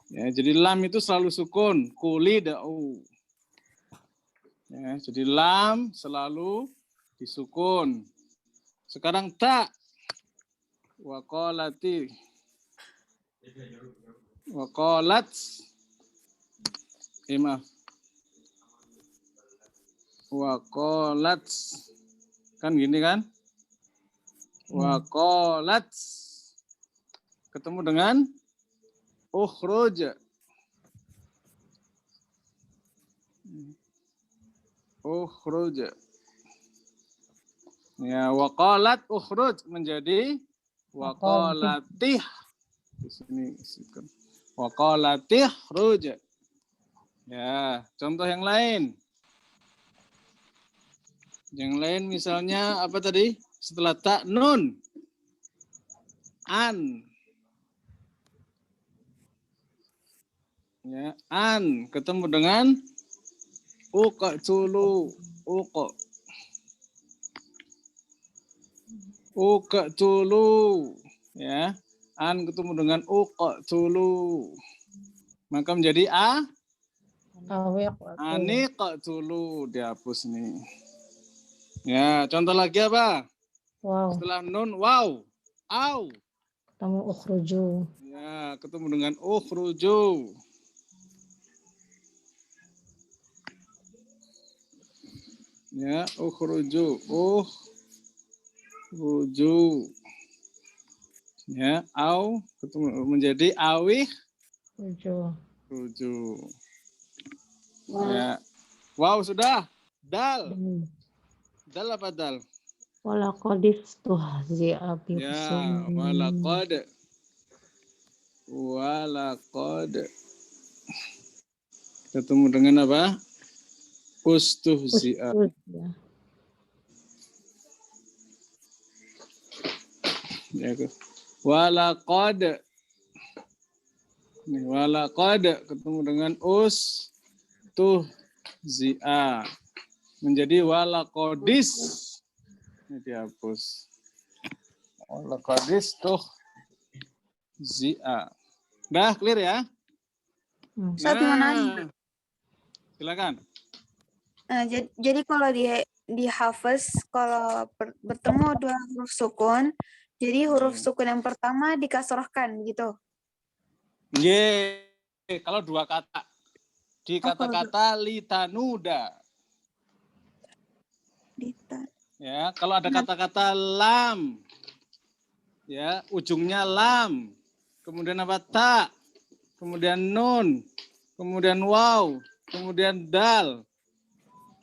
Speaker 1: Ya, jadi lam itu selalu sukun, kuli da'u. Ya, jadi lam selalu disukun. Sekarang ta. Waqalati. Waqalat. Maaf. Waqalat. Kan gini kan? Waqalat. Ketemu dengan ukhruj. Ukhruj. Ya, waqalat ukhruj menjadi waqalatih. Di sini waqalatih khruj. Ya, contoh yang lain. Yang lain misalnya apa tadi? Setelah ta nun. An. Ya, an ketemu dengan uqtulu, uqtulu, ya. An ketemu dengan uqtulu. Maka menjadi aniqtulu, dihapus nih. Ya, contoh lagi apa?
Speaker 2: Wow.
Speaker 1: Setelah nun waw, au.
Speaker 2: Ketemu ukhruju.
Speaker 1: Ya, ketemu dengan ukhruju. Ya, ukhruju, ukhruju. Ya, au ketemu menjadi awih, ukhruju. Ya. Wow, sudah. Dal. Dal apa dal?
Speaker 2: Walaqadis tuhzi'a bi
Speaker 1: Ya, walaqad. Walaqad. Ketemu dengan apa? Ustuhzi'a. Ya, walaqad. Nih, walaqad ketemu dengan ustuhzi'a. Menjadi walaqadis. Ini dihapus. Walaqadis tuhzi'a. Udah clear ya?
Speaker 6: Ustaz, mana?
Speaker 1: Silakan.
Speaker 6: Nah, jadi kalau dihafaz kalau bertemu dua huruf sukun, jadi huruf sukun yang pertama dikasrohkan gitu.
Speaker 1: Kalau dua kata di kata-kata litanuda. Ya, kalau ada kata-kata lam, ya ujungnya lam, kemudian apa ta, kemudian nun, kemudian waw, kemudian dal.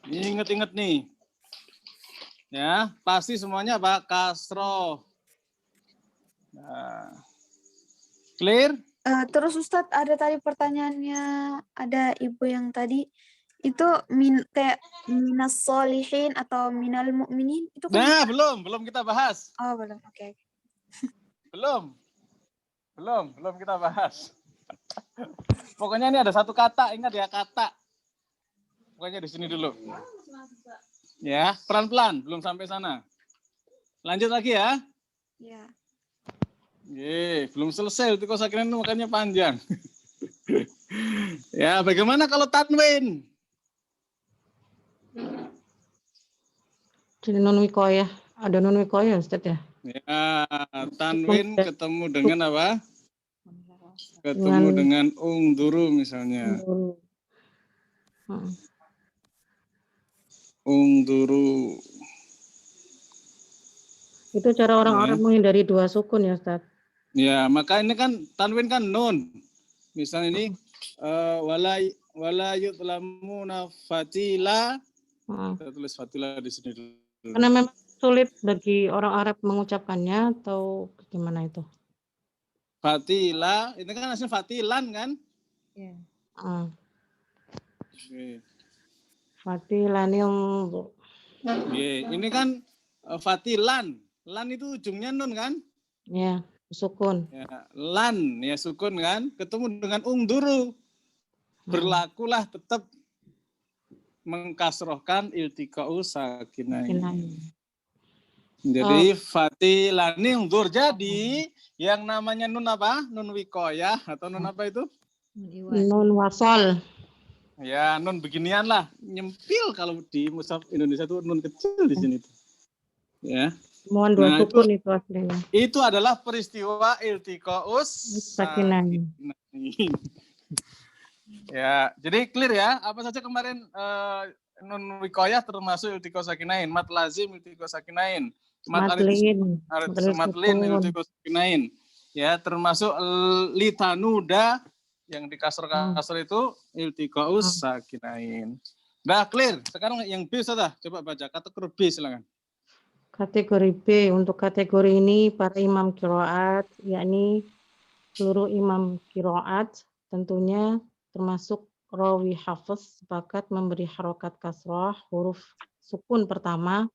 Speaker 1: Ini inget-inget nih. Ya, pasti semuanya apa? Kasroh. Nah. Clear?
Speaker 6: Terus Ustadz ada tadi pertanyaannya, ada ibu yang tadi itu kayak minas solihin atau minal mu'minin itu kan?
Speaker 1: Nah, belum kita bahas.
Speaker 6: Oh belum, oke.
Speaker 1: Belum kita bahas. Pokoknya ini ada satu kata, ingat ya, kata. Pokoknya di sini dulu. Ya, pelan-pelan, belum sampai sana. Lanjut lagi ya.
Speaker 6: Ya.
Speaker 1: Belum selesai, iltiqo sakinain itu makanya panjang. Ya, bagaimana kalau tanwin?
Speaker 2: Jadi nun wikoyah. Ada nun wikoyah Ustaz ya?
Speaker 1: Ya, tanwin ketemu dengan apa? Ketemu dengan ungduru misalnya. Ungduru.
Speaker 2: Itu cara orang Arab menghindari dua sukun ya Ustaz?
Speaker 1: Ya, maka ini kan tanwin kan nun. Misalnya ini wala yutlamuna fatila. Kita tulis fatila di sini dulu.
Speaker 2: Karena memang sulit bagi orang Arab mengucapkannya atau gimana itu?
Speaker 1: Fatila, ini kan aslinya fatilan kan?
Speaker 4: Iya.
Speaker 2: Fatilan yang
Speaker 1: ini kan fatilan. Lan itu ujungnya nun kan?
Speaker 2: ya, sukun.
Speaker 1: Ya, lan ya sukun kan? Ketemu dengan ungduru. Berlakulah tetap mengkasrohkan iltiqa'u sakinain. Jadi fatilani ungdur. Jadi yang namanya nun apa? Nun wikoyah atau nun apa itu?
Speaker 2: Nun wasol.
Speaker 1: Ya, nun beginian lah. Nyempil kalau di mushaf Indonesia itu nun kecil di sini tuh. Ya.
Speaker 2: Mohon dua sukun itu aslinya.
Speaker 1: Itu adalah peristiwa iltiqa'us
Speaker 2: sakinain.
Speaker 1: Ya, jadi clear ya. Apa saja kemarin nun wikoyah termasuk iltiqa'us sakinain, mat lazim iltiqa'us sakinain, matlin iltiqa'us sakinain. Ya, termasuk litanuda yang di kasr-kasr itu iltiqa'us sakinain. Nah, clear. Sekarang yang B sudah coba baca kategori B silakan.
Speaker 2: Kategori B, untuk kategori ini para imam qiraat, yakni seluruh imam qiraat tentunya termasuk rawi hafiz sepakat memberi harokat kasrah huruf sukun pertama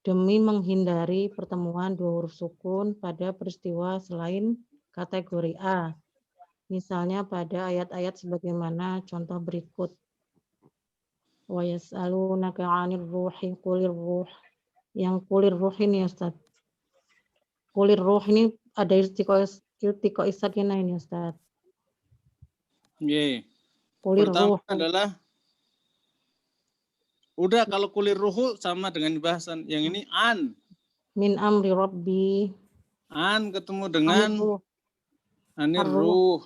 Speaker 2: demi menghindari pertemuan dua huruf sukun pada peristiwa selain kategori A. Misalnya pada ayat-ayat sebagaimana contoh berikut. Wa yas'alunaka 'anir ruhi qulir ruh. Yang kulir ruh ini ya Ustaz. Kulir ruh ini ada iltiqo isakina ini Ustaz. Kulir
Speaker 1: Pertama
Speaker 2: ruh
Speaker 1: adalah udah kalau kulir ruhu sama dengan bahasan. Yang ini an.
Speaker 2: Min amri rabbi.
Speaker 1: An ketemu dengan anir ruh.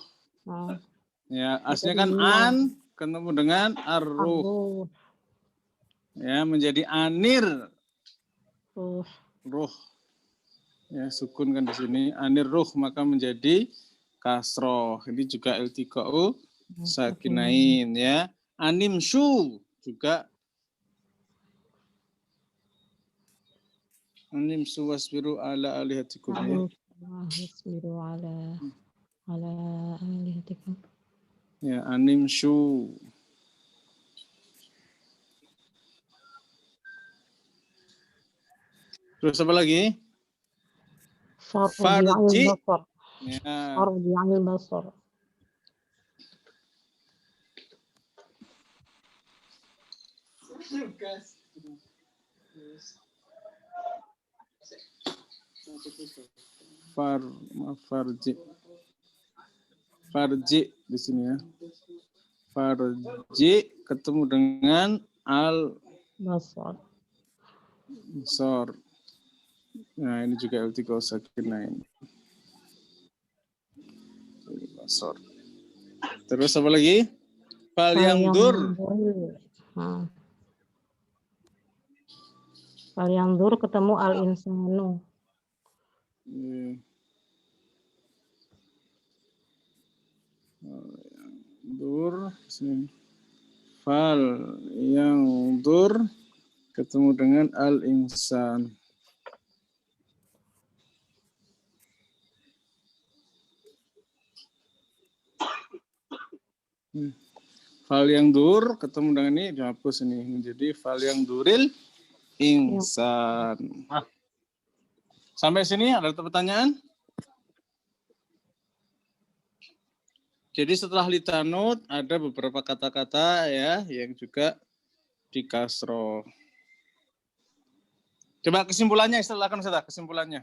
Speaker 1: Ya, aslinya kan an ketemu dengan ar-ruh. Ya, menjadi anir ruh. Ya, sukun kan di sini anir ruh maka menjadi kasroh. Ini juga iltiqa'u sakinain ya. Animshu juga animshu wasbiru ala alihatikum ya.
Speaker 2: Wasbiru ala alihatikum.
Speaker 1: Ya, animshu. Terus apa lagi? Farji. Ya.
Speaker 2: Farji anil basar.
Speaker 1: Farji di sini ya. Farji ketemu dengan al
Speaker 2: basar.
Speaker 1: Nah, ini juga iltiqa'u sakinain. Basar. Terus apa lagi? Fal yang dur.
Speaker 2: Fal yang dur ketemu al insanu.
Speaker 1: Dur Fal yang dur ketemu dengan al-insan. Fal yang dur ketemu dengan ini dihapus ini menjadi fal yang duril insan. Sampai sini ada pertanyaan? Jadi setelah litanut ada beberapa kata-kata ya yang juga di kasroh. Coba kesimpulannya, silakan Ustaz, kesimpulannya.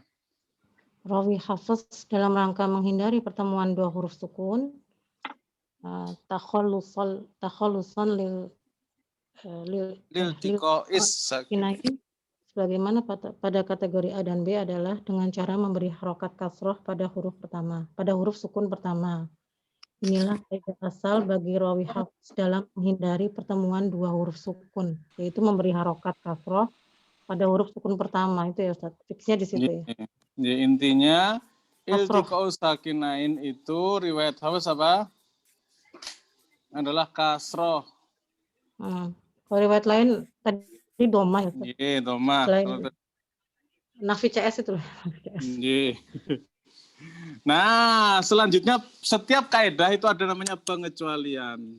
Speaker 2: Rawi hafaz dalam rangka menghindari pertemuan dua huruf sukun, takhalusan
Speaker 1: Lil tikois
Speaker 2: kinain, sebagaimana pada kategori A dan B adalah dengan cara memberi harokat kasroh pada huruf pertama, pada huruf sukun pertama. Inilah kaidah asal bagi rawi hafaz dalam menghindari pertemuan dua huruf sukun, yaitu memberi harokat kasroh pada huruf sukun pertama. Itu ya Ustaz, fixnya di situ ya.
Speaker 1: Ya, intinya
Speaker 2: Kasroh.
Speaker 1: iltiqa'u sakinain itu riwayat hafaz apa? Adalah kasroh.
Speaker 2: Kalau riwayat lain tadi doma ya Ustaz.
Speaker 1: Iya, doma.
Speaker 2: Nafi CS itu loh.
Speaker 1: Iya. Nah, selanjutnya setiap kaidah itu ada namanya pengecualian.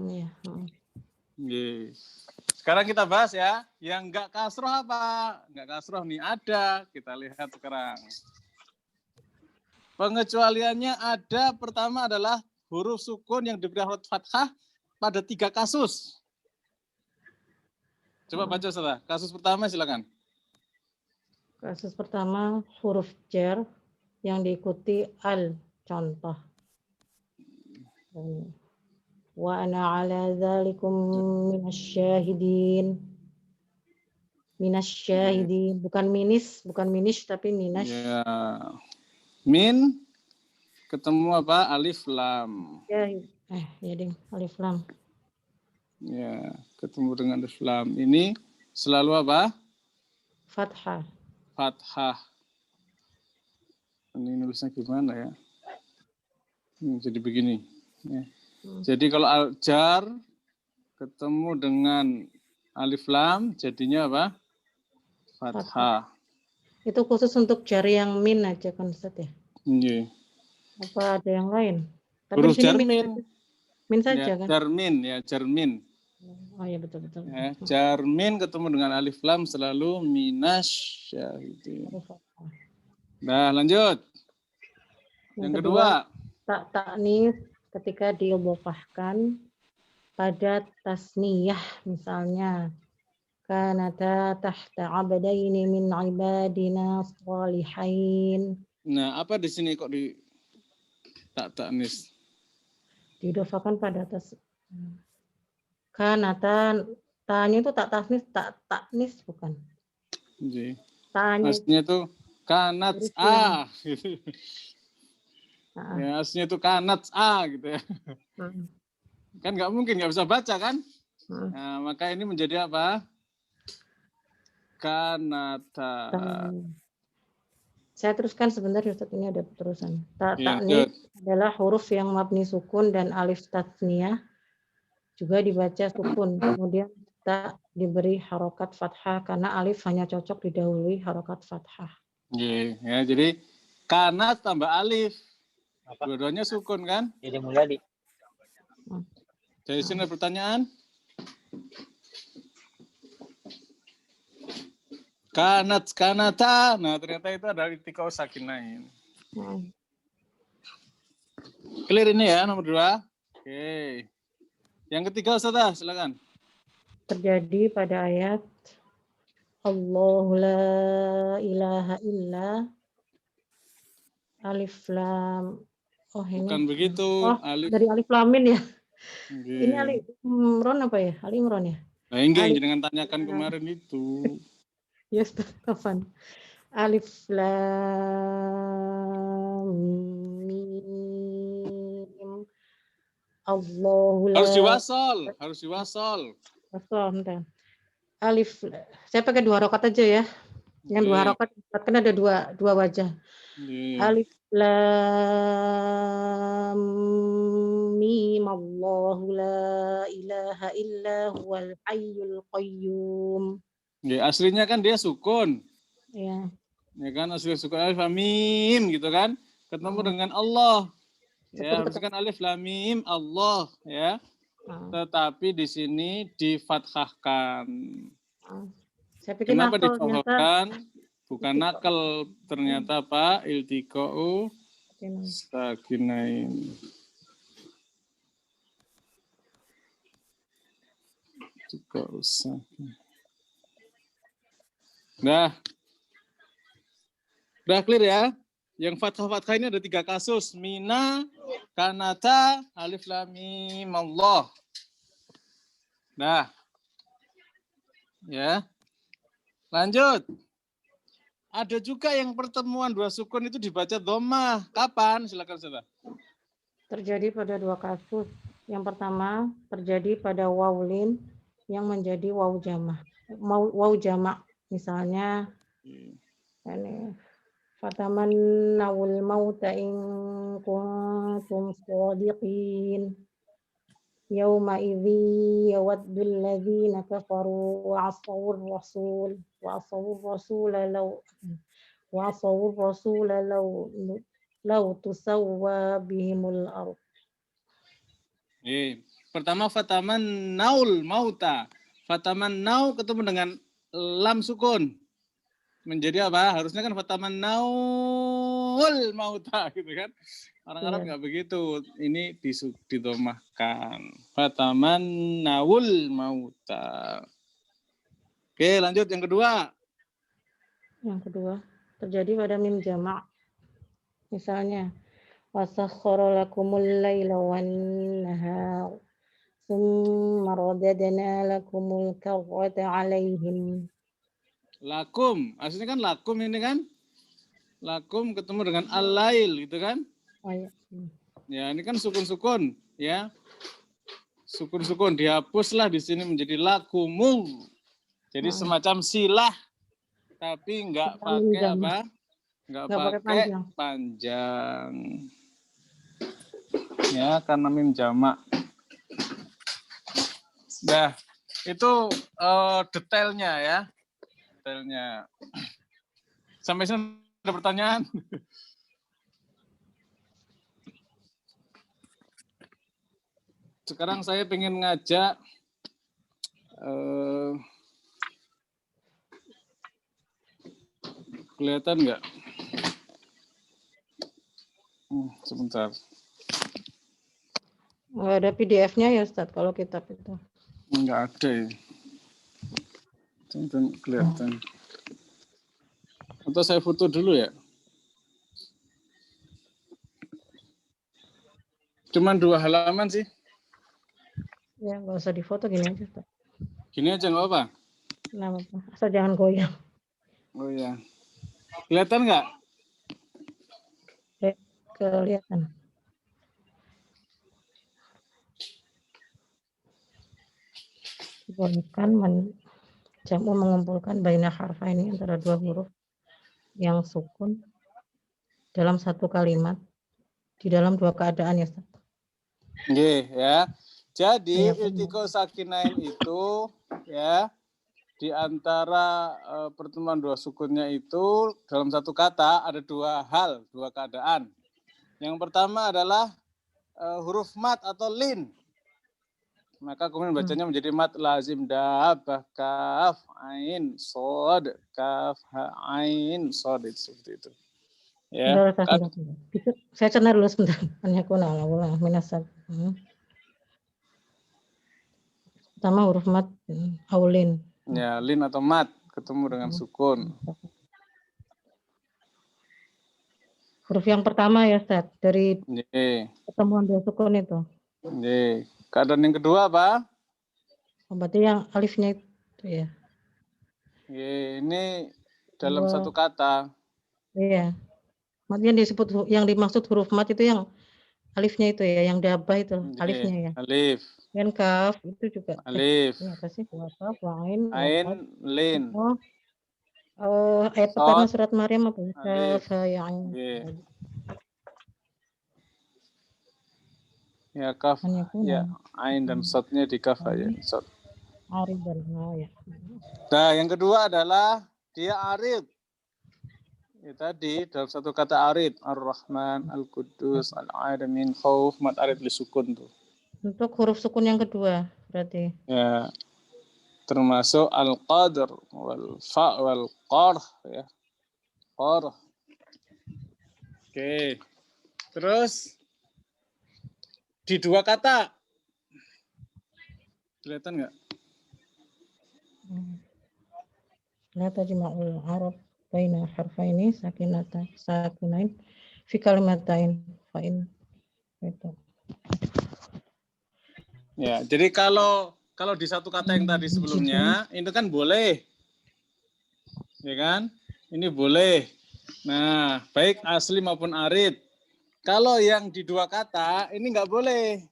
Speaker 2: Iya.
Speaker 1: Iya. Sekarang kita bahas ya, yang enggak kasroh apa? Enggak kasroh nih ada, kita lihat sekarang. Pengecualiannya ada, pertama adalah huruf sukun yang diberi huruf fathah pada 3 kasus. Coba baca salah. Kasus pertama silakan.
Speaker 2: Kasus pertama huruf jar yang diikuti al, contoh. Wa ana ala dzalikum minasyahidin. Minasyahidin, bukan minis tapi minas.
Speaker 1: Ya. Min ketemu apa? Alif lam.
Speaker 2: Ya ding, alif lam.
Speaker 1: Ya, ketemu dengan alif lam. Ini selalu apa?
Speaker 2: Fathah.
Speaker 1: Fathah. Ini nulisnya gimana ya? Jadi begini. Ya. Jadi kalau al-jar ketemu dengan alif lam, jadinya apa? Fathah.
Speaker 2: Itu khusus untuk jar yang min aja kan Ustaz ya?
Speaker 1: Iya.
Speaker 2: Apa ada yang lain? Tapi
Speaker 1: Huruf
Speaker 2: di sini
Speaker 1: jarmin.
Speaker 2: min saja
Speaker 1: Ya,
Speaker 2: kan?
Speaker 1: jarmin.
Speaker 2: Oh iya betul.
Speaker 1: Ya, jarmin ketemu dengan alif lam selalu minasyahidin. Nah, lanjut. Yang kedua,
Speaker 2: taknis ketika diobofahkan pada tasniyah, misalnya kanata tahta abdaini min ibadina shalihain.
Speaker 1: Nah, apa di sini kok di taknis?
Speaker 2: Diidofahkan pada atas kanata, tanya itu taknis bukan?
Speaker 1: Jadi,
Speaker 2: Tanya
Speaker 1: aslinya itu kanat a. Ya, aslinya itu kanat a gitu ya. Kan nggak mungkin, nggak bisa baca kan? Nah, maka ini menjadi apa? Kanata.
Speaker 2: Saya teruskan sebentar Ustaz, ini ada terusan. Taknis adalah huruf yang mabni sukun dan alif tasniyah juga dibaca sukun. Kemudian tak diberi harokat fathah karena alif hanya cocok didahului harokat fathah.
Speaker 1: Ya, jadi kanat tambah alif. Dua-duanya sukun kan?
Speaker 8: Jadi Mulyadi.
Speaker 1: Dari sini ada pertanyaan. Kanata. Nah, ternyata itu ada iltiqa'u sakinain. Clear ini ya, nomor 2. Oke. Yang ketiga, Ustazah, silakan.
Speaker 2: Terjadi pada ayat Allahu la ilaha illa alif lam. Oh, ini.
Speaker 1: Bukan begitu.
Speaker 2: Dari alif lam min ya. Ini alif Imron apa ya? Ali Imron ya?
Speaker 1: Nah, enggak, jangan tanyakan kemarin itu.
Speaker 2: Yes, kapan? Alif lam mim. Allahu la.
Speaker 1: Harus diwasol.
Speaker 2: Bentar. Alif, saya pakai 2 harokat aja ya. Yang 2 harokat kan ada dua wajah. Alif Lam mim Allahu la ilaha illa huwal hayyul qayyum.
Speaker 1: Ya, aslinya kan dia sukun.
Speaker 2: Ya.
Speaker 1: Ya kan, asli sukun alif lam mim gitu kan. Ketemu dengan Allah. Ya,
Speaker 2: Sukun
Speaker 1: harusnya kan alif lam mim Allah ya. Tetapi di sini difathahkan.
Speaker 2: Saya pikir
Speaker 1: Kenapa
Speaker 2: nakal ternyata.
Speaker 1: difathahkan? Bukan nakal, ternyata Pak, iltiqa'u sakinain. Iltiqa'u sakinain. Nah, udah clear ya? Yang fathah-fathah ini ada 3 kasus. Mina, kanata, alif lam mim Allah. Nah, ya. Lanjut. Ada juga yang pertemuan 2 sukun itu dibaca dhammah. Kapan? Silakan Ustaz.
Speaker 2: Terjadi pada 2 kasus. Yang pertama terjadi pada wawlin yang menjadi waw jamak. Waw jamak. Misalnya ini fatamannawul mauta in kuntum shadiqin. Yauma idzi yawaddul ladzina kafaru wa 'asawur rasul law tusawwa bihimul ardh.
Speaker 1: Pertama fatamannaul mauta. Fatamannau ketemu dengan lam sukun. Menjadi apa? Harusnya kan fatamannaul mauta gitu kan. Orang Arab nggak begitu. Ini didomahkan. Fatamannawul mauta. Oke, lanjut yang kedua.
Speaker 2: Yang kedua terjadi pada mim jamak. Misalnya wasakhkhara lakumul laila wan nahar tsumma radadna lakumul karrata 'alaihim.
Speaker 1: Lakum, aslinya kan lakum ini kan. Lakum ketemu dengan al-lail gitu kan.
Speaker 2: Oh, ya.
Speaker 1: Ya, ini kan sukun-sukun ya. Sukun-sukun dihapuslah di sini menjadi lakumul. Jadi semacam silah tapi enggak pakai apa? Enggak pakai panjang. Ya, karena mim jamak. Nah, itu detailnya ya. Detailnya. Sampai sini ada pertanyaan? Sekarang saya pengen ngajak kelihatan nggak? Sebentar.
Speaker 2: Nggak ada PDF-nya ya Ustaz kalau kitab itu?
Speaker 1: Nggak ada ya. Tonton kelihatan. Atau saya foto dulu ya? Cuman 2 halaman sih.
Speaker 2: Ya, nggak usah difoto, gini aja Ustaz.
Speaker 1: Gini aja nggak apa?
Speaker 2: Nah, asal jangan goyang.
Speaker 1: Oh ya. Kelihatan nggak?
Speaker 2: Kelihatan. Bolehkan jamu mengumpulkan baina harfa ini antara 2 huruf yang sukun dalam satu kalimat di dalam 2 keadaan ya Ustaz.
Speaker 1: Nggih ya. Jadi iltiqo sakinain itu ya di antara pertemuan 2 sukunnya itu dalam satu kata ada 2 hal, 2 keadaan. Yang pertama adalah huruf mat atau lin. Maka kemudian bacanya menjadi mat lazim dabbah kaf ain shad kaf ha ain shad seperti itu. Ya.
Speaker 2: Saya cerna dulu sebentar. Anyakunallahu minasab. Pertama huruf mat aulin.
Speaker 1: Ya, lin atau mat ketemu dengan sukun.
Speaker 2: Huruf yang pertama ya Ustaz dari pertemuan 2 sukun itu.
Speaker 1: Nggih. Keadaan yang kedua apa?
Speaker 2: Berarti yang alifnya itu ya.
Speaker 1: Ini dalam satu kata.
Speaker 2: Iya. Maksudnya disebut yang dimaksud huruf mat itu yang alifnya itu ya, yang dabah itu alifnya ya.
Speaker 1: Alif.
Speaker 2: Dan kaf itu juga.
Speaker 1: Alif.
Speaker 2: Ini apa sih? Kaf, ain,
Speaker 1: lin.
Speaker 2: Ayat pertama surat Maryam apa?
Speaker 1: Alif.
Speaker 2: Kaf, ya ain.
Speaker 1: Ya kaf,
Speaker 2: An yakuna
Speaker 1: ya ain dan sodnya di kaf aja. Sod.
Speaker 2: aridan. Oh ya.
Speaker 1: Nah, yang kedua adalah dia arid. Ya, tadi dalam satu kata arid, Ar-Rahman, Al-Quddus, Al-Alamin, Khauf, mat arid li sukun tuh.
Speaker 2: Untuk huruf sukun yang kedua berarti.
Speaker 1: Ya, termasuk Al-Qadr, wal Fa, wal Qarh, ya. Qarh. Oke. Terus di dua kata. Kelihatan nggak?
Speaker 2: La tajma'ul arab baina harfaini sakinain fi kalimatain fa'in itu.
Speaker 1: Ya, jadi kalau di satu kata yang tadi sebelumnya itu kan boleh. Ya kan? Ini boleh. Nah, baik asli maupun arid. Kalau yang di dua kata ini nggak boleh.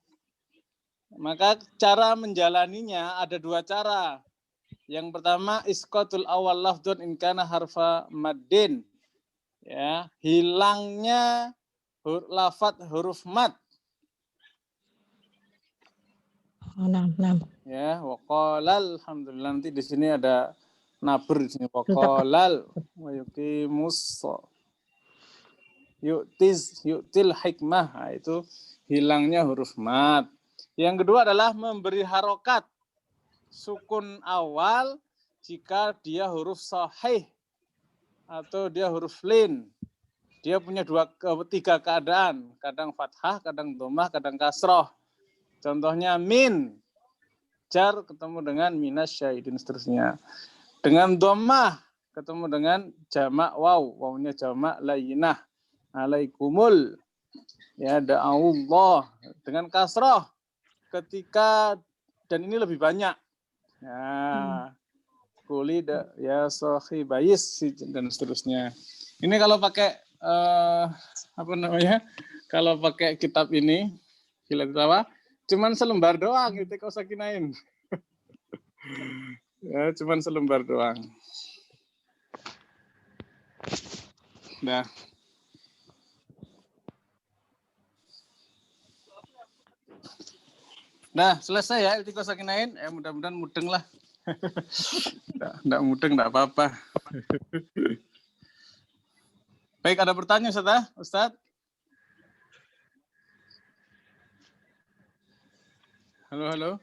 Speaker 1: Maka cara menjalaninya ada dua cara. Yang pertama isqatul awal lafdun in kana harfa maddin. Ya, hilangnya lafadz huruf mad.
Speaker 2: Oh, 6.
Speaker 1: Ya, waqalal alhamdulillah, nanti di sini ada nabur di sini waqalal wa yuqimus yu'til hikmah. Nah, itu hilangnya huruf mad. Yang kedua adalah memberi harokat sukun awal jika dia huruf sahih atau dia huruf lin. Dia punya tiga keadaan, kadang fathah, kadang dhammah, kadang kasroh. Contohnya min, jar ketemu dengan minas syahidin seterusnya. Dengan dhammah ketemu dengan jamak waw, wawnya jamak layyinah. Alaikumul, ya da'awullah. Dengan kasroh ketika, dan ini lebih banyak. Ya, kuli ya sahibayis dan seterusnya. Ini kalau pakai apa namanya? Kalau pakai kitab ini, cuman selembar doang itu kau sakinain. Ya, cuman selembar doang. Nah. Nah, selesai ya iltiqo sakinain. Mudah-mudahan mudeng lah. Enggak mudeng enggak apa-apa. Baik, ada pertanyaan Ustaz? Halo.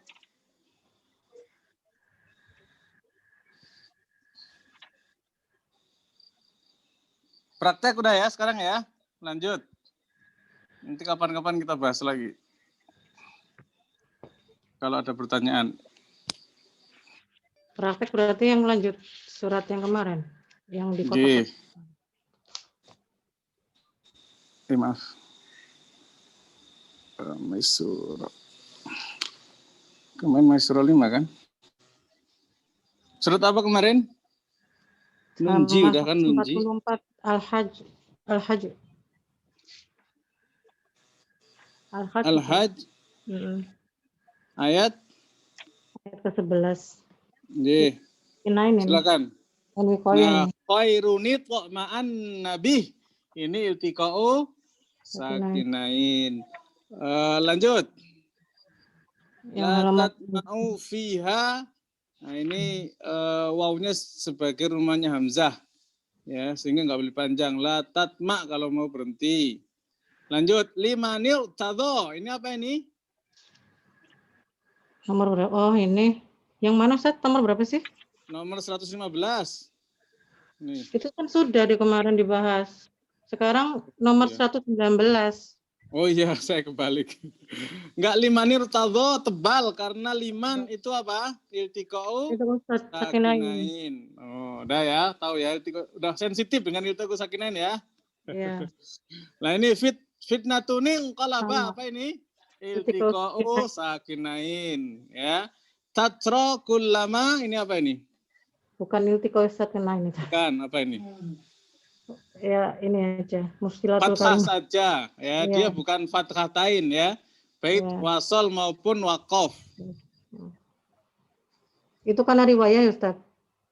Speaker 1: Praktek udah ya sekarang ya. Lanjut. Nanti kapan-kapan kita bahas lagi. Kalau ada pertanyaan.
Speaker 2: Praktek berarti yang lanjut surat yang kemarin yang di kotak.
Speaker 1: Maaf. Maisura. Kemarin Maisura 5 kan? Surat apa kemarin? Nunji udah kan Nunji?
Speaker 2: 44 Al-Hajj.
Speaker 1: Al-Hajj. Ayat
Speaker 2: ke-11.
Speaker 1: Nggih. Silakan. Nah, khairunit wa ma'an nabi. Ini iltiqa'u sakinain. Lanjut. La tatma'u fiha. Nah, ini wawnya sebagai rumahnya hamzah. Ya, sehingga nggak boleh panjang. La tatma' kalau mau berhenti. Lanjut. Limanil tadho. Ini apa ini?
Speaker 2: Nomor berapa? Oh, ini. Yang mana, Ustaz? Nomor berapa sih?
Speaker 1: Nomor 115. Nih.
Speaker 2: Itu kan sudah kemarin dibahas. Sekarang nomor 119.
Speaker 1: Oh iya, saya kebalik. Enggak, limanir tadho tebal karena liman itu apa? Iltiqa'u sakinain. Oh, udah ya, tahu ya. Udah sensitif dengan iltiqa'u sakinain ya.
Speaker 2: Iya.
Speaker 1: Nah, ini fitnatuning qalaba apa ini? Iltiqa'u sakinain ya. Tatra kullama ini apa ini?
Speaker 2: Bukan iltiqa'u sakinain itu.
Speaker 1: Bukan, apa ini?
Speaker 2: Ya, ini aja. Muskilatul
Speaker 1: fathah saja ya, dia bukan fathatain ya. Baik wasol maupun waqaf.
Speaker 2: Itu karena riwayat ya, Ustaz?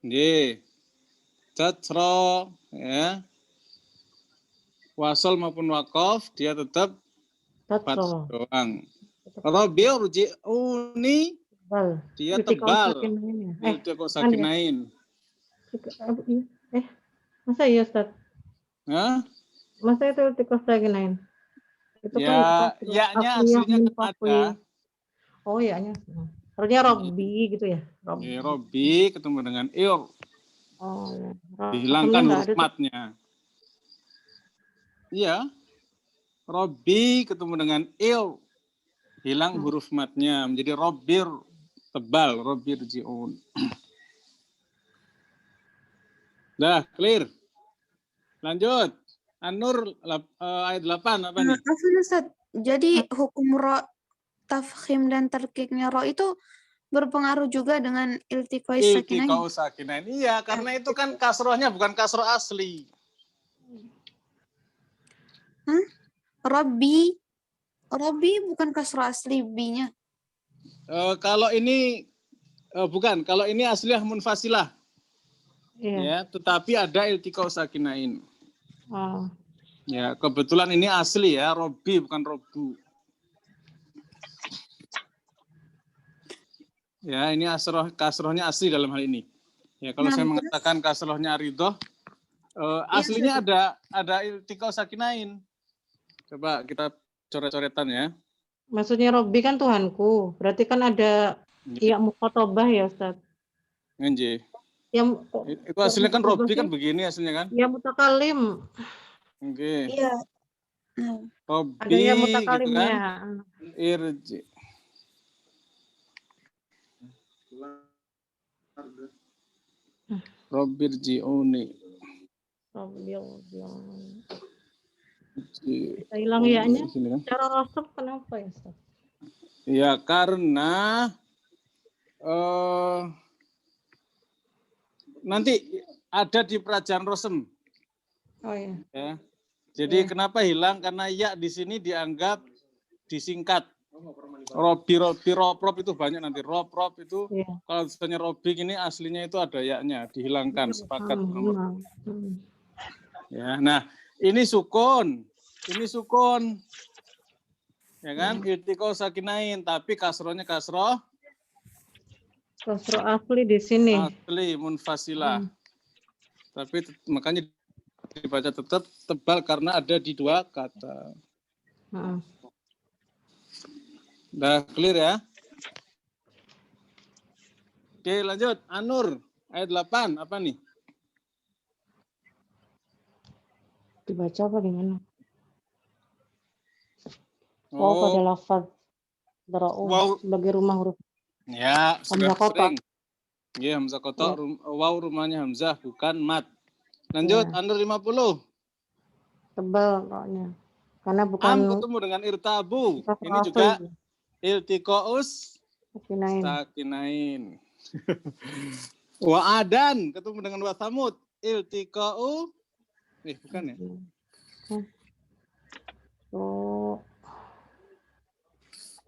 Speaker 1: Nggih. Tatra ya. Wasol maupun waqaf dia tetap fathah doang. Robil ji'uni,
Speaker 2: Tebal.
Speaker 1: dia
Speaker 2: Iltiqa'u
Speaker 1: tebal.
Speaker 2: sakinain ya.
Speaker 1: Iltiqa'u sakinain.
Speaker 2: Masa iya Ustaz?
Speaker 1: Hah?
Speaker 2: Masa itu iltiqa'u sakinain? Itu kan
Speaker 1: Ya,
Speaker 2: kasroh
Speaker 1: ya-nya
Speaker 2: asliyah
Speaker 1: aslinya kan
Speaker 2: munfasil.
Speaker 1: ada.
Speaker 2: Oh ya-nya. Harusnya Robbi gitu ya.
Speaker 1: Ya, Robi ketemu dengan il.
Speaker 2: Oh ya.
Speaker 1: Dihilangkan
Speaker 2: Rosamnya nggak
Speaker 1: huruf
Speaker 2: ada tuh.
Speaker 1: matnya. Iya. Robi ketemu dengan il. Hilang huruf matnya. Menjadi robir. Tebal. Robir ji'un. Dah, clear. Lanjut. An-Nur ayat 8 apa nih?
Speaker 6: Afwan Ustaz. Jadi hukum ro, tafkhim dan terkiknya ro itu berpengaruh juga dengan iltiqoi sakinain.
Speaker 1: Iltiqa'u sakinain. Iya, karena itu kan kasrohnya bukan kasroh asli.
Speaker 6: Robbi bukan kasroh asli B-nya.
Speaker 1: Kalau ini bukan, kalau ini asliyah munfasilah.
Speaker 2: Iya.
Speaker 1: Ya, tetapi ada iltiqa'u sakinain.
Speaker 2: Oh.
Speaker 1: Ya, kebetulan ini asli ya, Robi bukan Robu. Ya, ini kasrohnya asli dalam hal ini. Ya, kalau
Speaker 6: Nah,
Speaker 1: saya
Speaker 6: terus?
Speaker 1: mengatakan kasrohnya ridho, aslinya ada iltiqa'u sakinain. Coba kita coret-coretan ya.
Speaker 2: Maksudnya Robbi kan Tuhanku. Berarti kan ada iya mukhotobah ya Ustaz.
Speaker 1: Nggih.
Speaker 2: Yang
Speaker 1: Itu aslinya kan Robi kan begini aslinya kan.
Speaker 2: ya mutakalim.
Speaker 1: Nggih.
Speaker 6: Iya.
Speaker 2: Ada ya
Speaker 1: Robi gitu
Speaker 2: mutakalimnya.
Speaker 1: kan. Irji. Robir ji'uni.
Speaker 2: Kita hilang ya-nya. Cara rasab kenapa ya Ustaz?
Speaker 1: Ya karena nanti ada di Prajan Rosem.
Speaker 2: Oh iya.
Speaker 1: Ya. Jadi kenapa hilang? Karena ya di sini dianggap disingkat. Robi, rob itu banyak nanti. Rob itu kalau misalnya Robi ini aslinya itu ada ya-nya, dihilangkan, sepakat. Ya, nah ini sukun. Ya kan? Iltiqa'u sakinain, tapi kasrohnya kasroh
Speaker 2: asli di sini.
Speaker 1: Asli munfasilah. Tapi makanya dibaca tetap tebal karena ada di dua kata. Udah clear ya? Oke, lanjut. An-Nur ayat 8 apa nih?
Speaker 2: Dibaca apa gimana? Pada lafaz dara'u sebagai rumah huruf.
Speaker 1: Ya, sudah
Speaker 2: Hamzah kotak.
Speaker 1: sering. Iya, Hamzah kotak. Waw rumahnya Hamzah, bukan mat. Lanjut, An-Nur 50.
Speaker 2: Tebal pokoknya. Karena bukan
Speaker 1: ketemu dengan irtabu. Ini juga iltiqa'us sakinain. Wa adan ketemu dengan wa samud. Iltiqa'u bukan ya?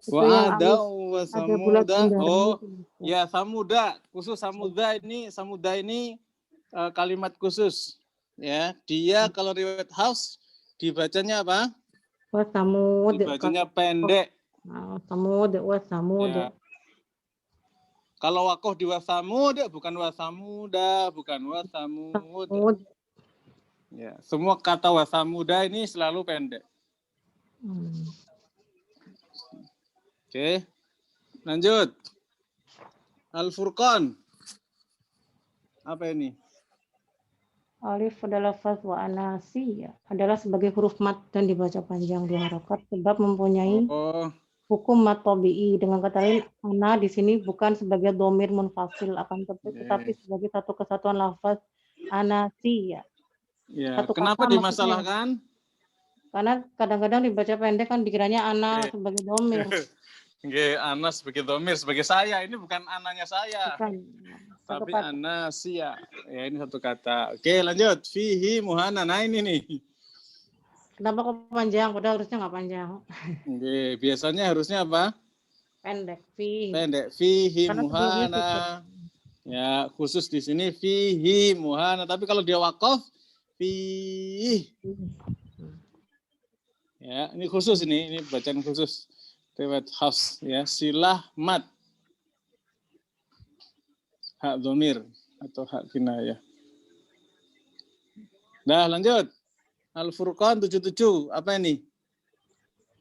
Speaker 1: Wa ada wa samuda. Ya samuda, khusus samuda ini kalimat khusus. Ya, dia kalau riwayat Hafs dibacanya apa?
Speaker 2: Wa samud.
Speaker 1: Dibacanya pendek.
Speaker 2: Samud, wa samud.
Speaker 1: Ya. Kalau wakoh di wasamud bukan wasamuda, bukan wasamud. Ya, semua kata wasamuda ini selalu pendek. Oke. Lanjut. Al-Furqan. Apa ini?
Speaker 2: Alif adalah lafaz wa anasi adalah sebagai huruf mat dan dibaca panjang 2 harakat sebab mempunyai hukum mat tabi'i. Dengan kata lain, ana di sini bukan sebagai dhamir munfasil akan tetapi sebagai satu kesatuan lafaz anasi ya.
Speaker 1: Ya, kenapa dimasalahkan?
Speaker 2: Karena kadang-kadang dibaca pendek kan dikiranya ana sebagai dhamir.
Speaker 1: Nggih, ana sebagai dhamir, sebagai saya. Ini bukan ananya saya.
Speaker 2: Bukan.
Speaker 1: Tapi anasia. Ya, ini satu kata. Oke, lanjut. Fihi muhana. Nah, ini nih.
Speaker 2: Kenapa kok panjang? Padahal harusnya nggak panjang.
Speaker 1: Oke, biasanya harusnya apa?
Speaker 2: Pendek. Fihi.
Speaker 1: Pendek. Fihi
Speaker 2: karena
Speaker 1: muhana. Ya, khusus di sini fihi muhana. Tapi kalau dia waqaf, fihi. Ya, ini khusus ini bacaan khusus. Riwayat Hafs ya, silah mat. Hak dhamir atau hak kinayah. Dah lanjut. Al-Furqan 77. Apa ini?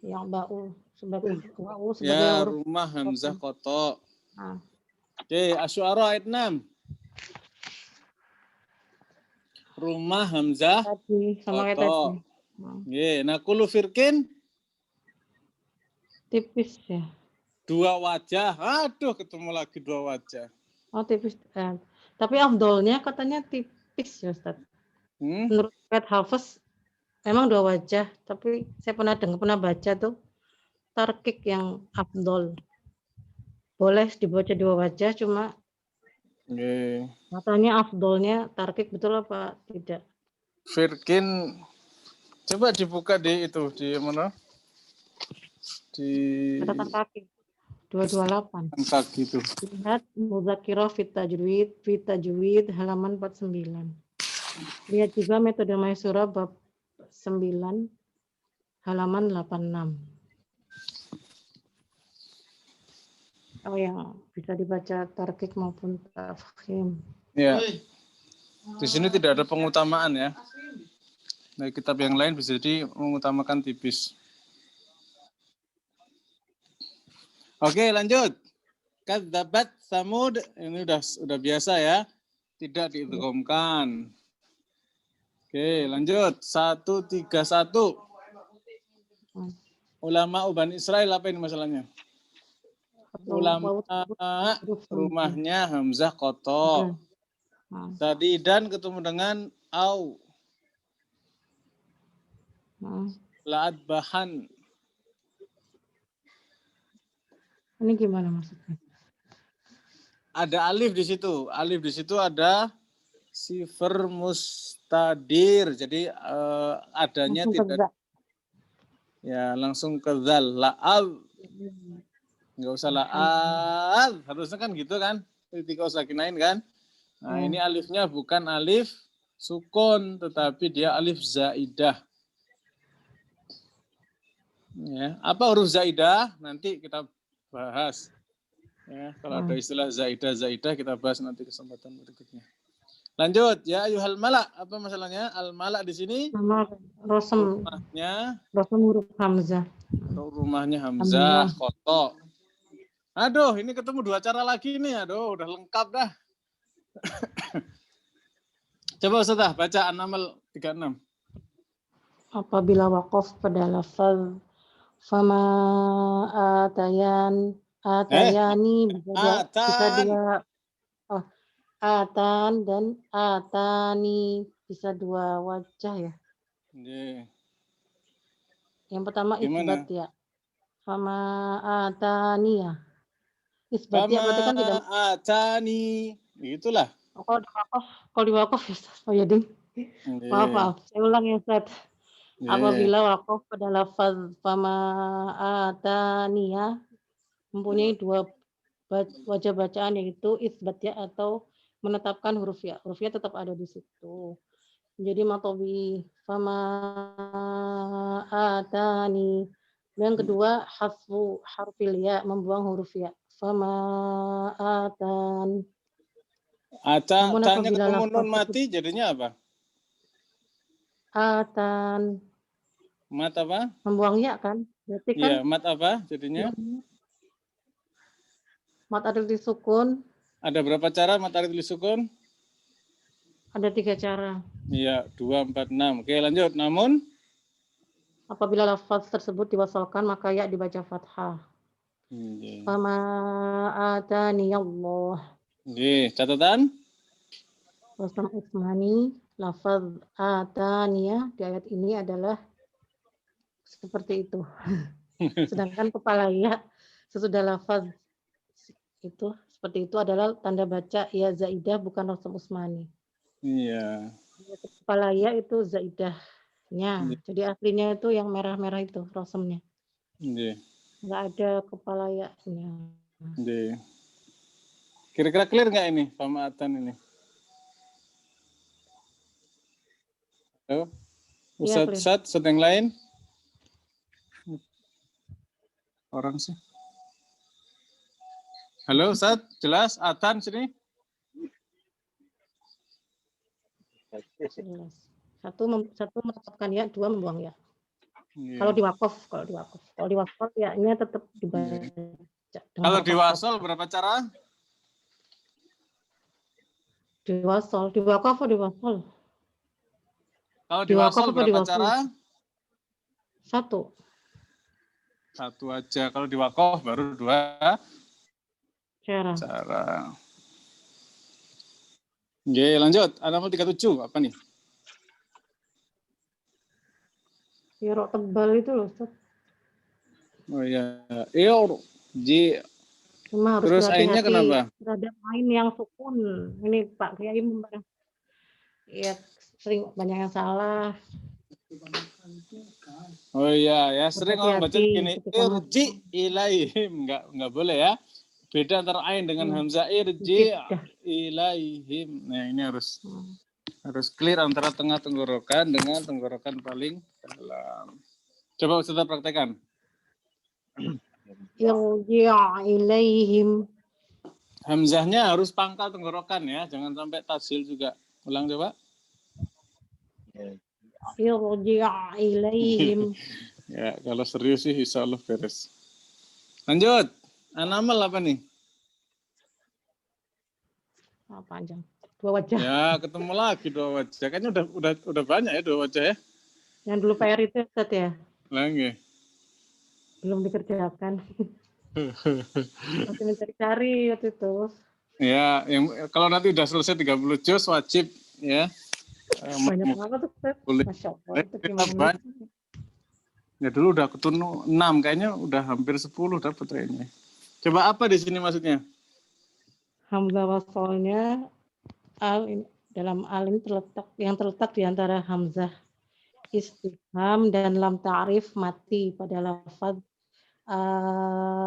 Speaker 2: Yang ba'u sebagai sebagai
Speaker 1: Ya,
Speaker 2: huruf
Speaker 1: rumah hamzah koto.
Speaker 2: Nah,
Speaker 1: Oke, Asy-Syu'ara ayat 6. Rumah hamzah
Speaker 2: tadi sama kayak
Speaker 1: koto.
Speaker 2: tadi. Nah,
Speaker 1: Nggih, nakulu firkin
Speaker 2: tipis ya.
Speaker 1: dua wajah. Aduh, ketemu lagi dua wajah.
Speaker 2: Oh, tipis. Tapi afdolnya katanya tipis ya, Ustaz. Menurut Red Hafiz memang dua wajah, tapi saya pernah baca tuh tarkik yang afdol. Boleh dibaca dua wajah, cuma
Speaker 1: Nggih.
Speaker 2: katanya afdolnya tarkik, betul apa tidak?
Speaker 1: Firkin coba dibuka di itu di mana? Di
Speaker 2: Catatan kaki 228.
Speaker 1: kaki itu.
Speaker 2: Lihat Muzakirah fit tajwid halaman 49. Lihat juga metode Maisura bab 9 halaman 86. Oh, yang bisa dibaca tarkik maupun tafkhim.
Speaker 1: Ya. Di sini tidak ada pengutamaan ya. Nah, kitab yang lain bisa jadi mengutamakan tipis. Oke, lanjut. Kadzabat Samud, ini udah biasa ya. Tidak diidghamkan. Oke, lanjut. 131. Ulama Bani Israil apa ini masalahnya? Ulama rumahnya hamzah koto. Tadi dan ketemu dengan au. La'ad bahan.
Speaker 2: Ini gimana maksudnya?
Speaker 1: Ada alif di situ. Alif di situ ada sifar mustadir. Jadi adanya
Speaker 2: langsung
Speaker 1: tidak. Ya, langsung ke zal. La'al. Nggak usah la'al. Harusnya kan gitu kan. Ketika sakinain kan. Nah, ini alifnya bukan alif sukun, tetapi dia alif zaidah. Ya, apa huruf zaidah? Nanti kita bahas. Ya, kalau ada istilah zaidah kita bahas nanti kesempatan berikutnya. Lanjut, ya ayuhal malak. Apa masalahnya? Al malak di sini
Speaker 2: sama
Speaker 1: rumahnya
Speaker 2: huruf hamzah.
Speaker 1: Rumahnya hamzah koto. Aduh, ini ketemu dua cara lagi nih. Aduh, udah lengkap dah. Coba Ustazah baca An-Naml 36.
Speaker 2: Apabila waqaf pada lafaz fama atayani bisa dua atan dan atani bisa dua wajah ya. Yang pertama isbat ya. Fama atani ya. Isbat ya berarti kan tidak
Speaker 1: atani. Itulah.
Speaker 2: Kalau di wakaf ya Ustaz. Oh ya ding. Maaf. Saya ulang ya Ustaz. Apabila wakaf pada lafaz fama atani ya mempunyai dua wajah bacaan, yaitu isbat ya atau menetapkan huruf ya. Hurufnya tetap ada di situ. Jadi matobi fama atani. Yang kedua hasfu harfil ya, membuang huruf ya. Fama atan.
Speaker 1: Tanya ketemu nun mati jadinya apa?
Speaker 2: Atan.
Speaker 1: Mat apa?
Speaker 2: Membuang ya kan? Berarti kan?
Speaker 1: Iya, mat apa jadinya?
Speaker 2: Mat adil disukun.
Speaker 1: Ada berapa cara mat adil disukun?
Speaker 2: Ada 3 cara.
Speaker 1: Iya, 2, 4, 6. Oke, lanjut. Namun
Speaker 2: apabila lafaz tersebut diwasalkan maka ya dibaca fathah. Fama atani Allah.
Speaker 1: Oke, catatan.
Speaker 2: Wasam Utsmani lafaz ataniya di ayat ini adalah seperti itu. Sedangkan kepala ya sesudah lafaz itu seperti itu adalah tanda baca ya zaidah bukan Wasam Utsmani.
Speaker 1: Iya.
Speaker 2: Kepala ya itu zaidahnya. Jadi aslinya itu yang merah-merah itu rosemnya.
Speaker 1: Iya.
Speaker 2: Nggak ada kepala ya-nya.
Speaker 1: Iya. Kira-kira clear nggak ini pemaatan ini? Ustaz yang lain? orang sih? Halo Ustaz, jelas? Atan sini?
Speaker 2: Jelas. Satu menetapkan ya, dua membuang ya.
Speaker 1: Iya.
Speaker 2: Kalau di wakaf, kalau di wakaf ya-nya tetap dibaca. dengan
Speaker 1: Kalau di
Speaker 2: harokat.
Speaker 1: wasol berapa cara?
Speaker 2: Di wasol, di wakaf atau di wasol?
Speaker 1: Kalau
Speaker 2: Di
Speaker 1: di
Speaker 2: wakaf
Speaker 1: wasol
Speaker 2: apa di
Speaker 1: berapa
Speaker 2: wasol?
Speaker 1: cara?
Speaker 2: Satu.
Speaker 1: Satu aja. Kalau di wakof baru 2
Speaker 2: Cara.
Speaker 1: cara. Oke, lanjut. Halaman 37 apa nih?
Speaker 2: Hiro tebal itu loh, Ustaz.
Speaker 1: Oh iya. Iyo, Ji.
Speaker 2: Cuma harus
Speaker 1: Terus ainnya
Speaker 2: berhati-hati
Speaker 1: kenapa?
Speaker 2: terhadap ain yang sukun. Ini Pak Kiai ya sering banyak yang salah.
Speaker 1: Oh iya, ya sering orang baca
Speaker 2: Berhati-hati
Speaker 1: gini,
Speaker 2: ketika
Speaker 1: irji ilaihim, enggak boleh ya. Beda antara ain dengan hamzah, irji
Speaker 2: Jiddah.
Speaker 1: ilaihim. Nah, ini harus clear antara tengah tenggorokan dengan tenggorokan paling dalam. Coba Ustaz praktekkan.
Speaker 2: Irji' ilaihim.
Speaker 1: Hamzahnya harus pangkal tenggorokan ya, jangan sampai tasil juga. Ulang coba.
Speaker 2: Irji' ilaihim.
Speaker 1: Ya, kalau serius sih insya Allah beres. Lanjut. Anamal apa nih?
Speaker 2: Oh, panjang. Dua wajah.
Speaker 1: Ya, ketemu lagi 2 wajah. Kayaknya udah banyak ya 2 wajah ya.
Speaker 2: Yang dulu PR itu Ustaz ya.
Speaker 1: Lagi.
Speaker 2: Belum dikerjakan. Masih mencari-cari waktu itu.
Speaker 1: Ya, yang kalau nanti udah selesai 30 juz wajib ya.
Speaker 2: Banyak banget tuh Ustaz.
Speaker 1: Boleh.
Speaker 2: Masya Allah. Itu
Speaker 1: Kita
Speaker 2: gimana?
Speaker 1: banyak. Ya dulu udah ketemu 6, kayaknya udah hampir 10 dapat kayaknya. Coba apa di sini maksudnya?
Speaker 2: Hamzah wasolnya dalam al ini terletak di antara hamzah istifham dan lam ta'rif mati pada lafaz Allah.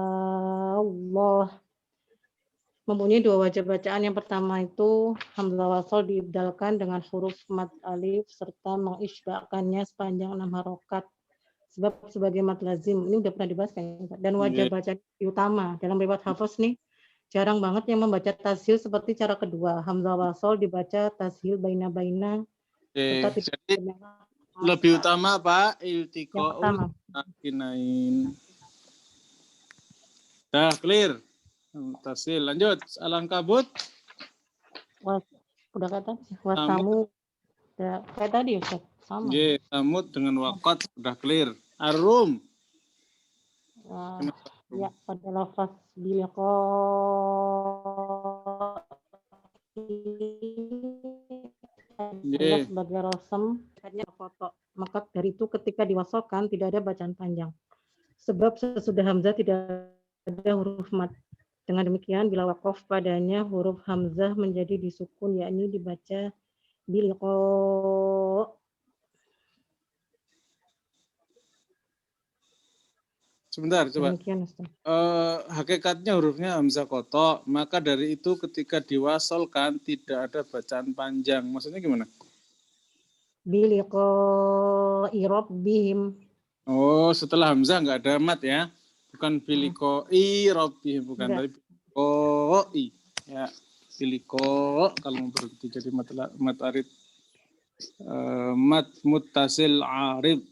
Speaker 2: Mempunyai 2 wajah bacaan. Yang pertama itu hamzah wasol diibdalkan dengan huruf mad alif serta mengisbahkannya sepanjang 6 harokat. Sebab sebagai mad lazim, ini udah pernah dibahas kayaknya. Dan wajah bacaan utama dalam riwayat Hafiz nih jarang banget yang membaca tashil seperti cara kedua. Hamzah wasol dibaca tashil baina-baina.
Speaker 1: Jadi lebih utama Pak iltiqaul sakinain. Dah clear. Tashil. Lanjut. Al-Ankabut.
Speaker 2: Udah kata wasamu. Udah kayak tadi Ustaz. Sama.
Speaker 1: Samud dengan waqat sudah clear. Ar-Rum.
Speaker 2: Ya, pada lafaz biliqa sebagai rosem foto. Maka dari itu ketika diwasolkan tidak ada bacaan panjang. Sebab sesudah hamzah tidak ada huruf mad. Dengan demikian bila waqaf padanya huruf hamzah menjadi disukun, yakni dibaca biliqa.
Speaker 1: Sebentar, coba. Hakikatnya hurufnya hamzah kotok, maka dari itu ketika diwasolkan tidak ada bacaan panjang. Maksudnya gimana?
Speaker 2: Biliqa'i rabbihim.
Speaker 1: Oh, setelah hamzah nggak ada mat ya? Bukan biliqa'i rabbihim, bukan. Tapi biliqa'i. Ya, biliqa kalau berhenti jadi mat arid. Mat muttasil arid.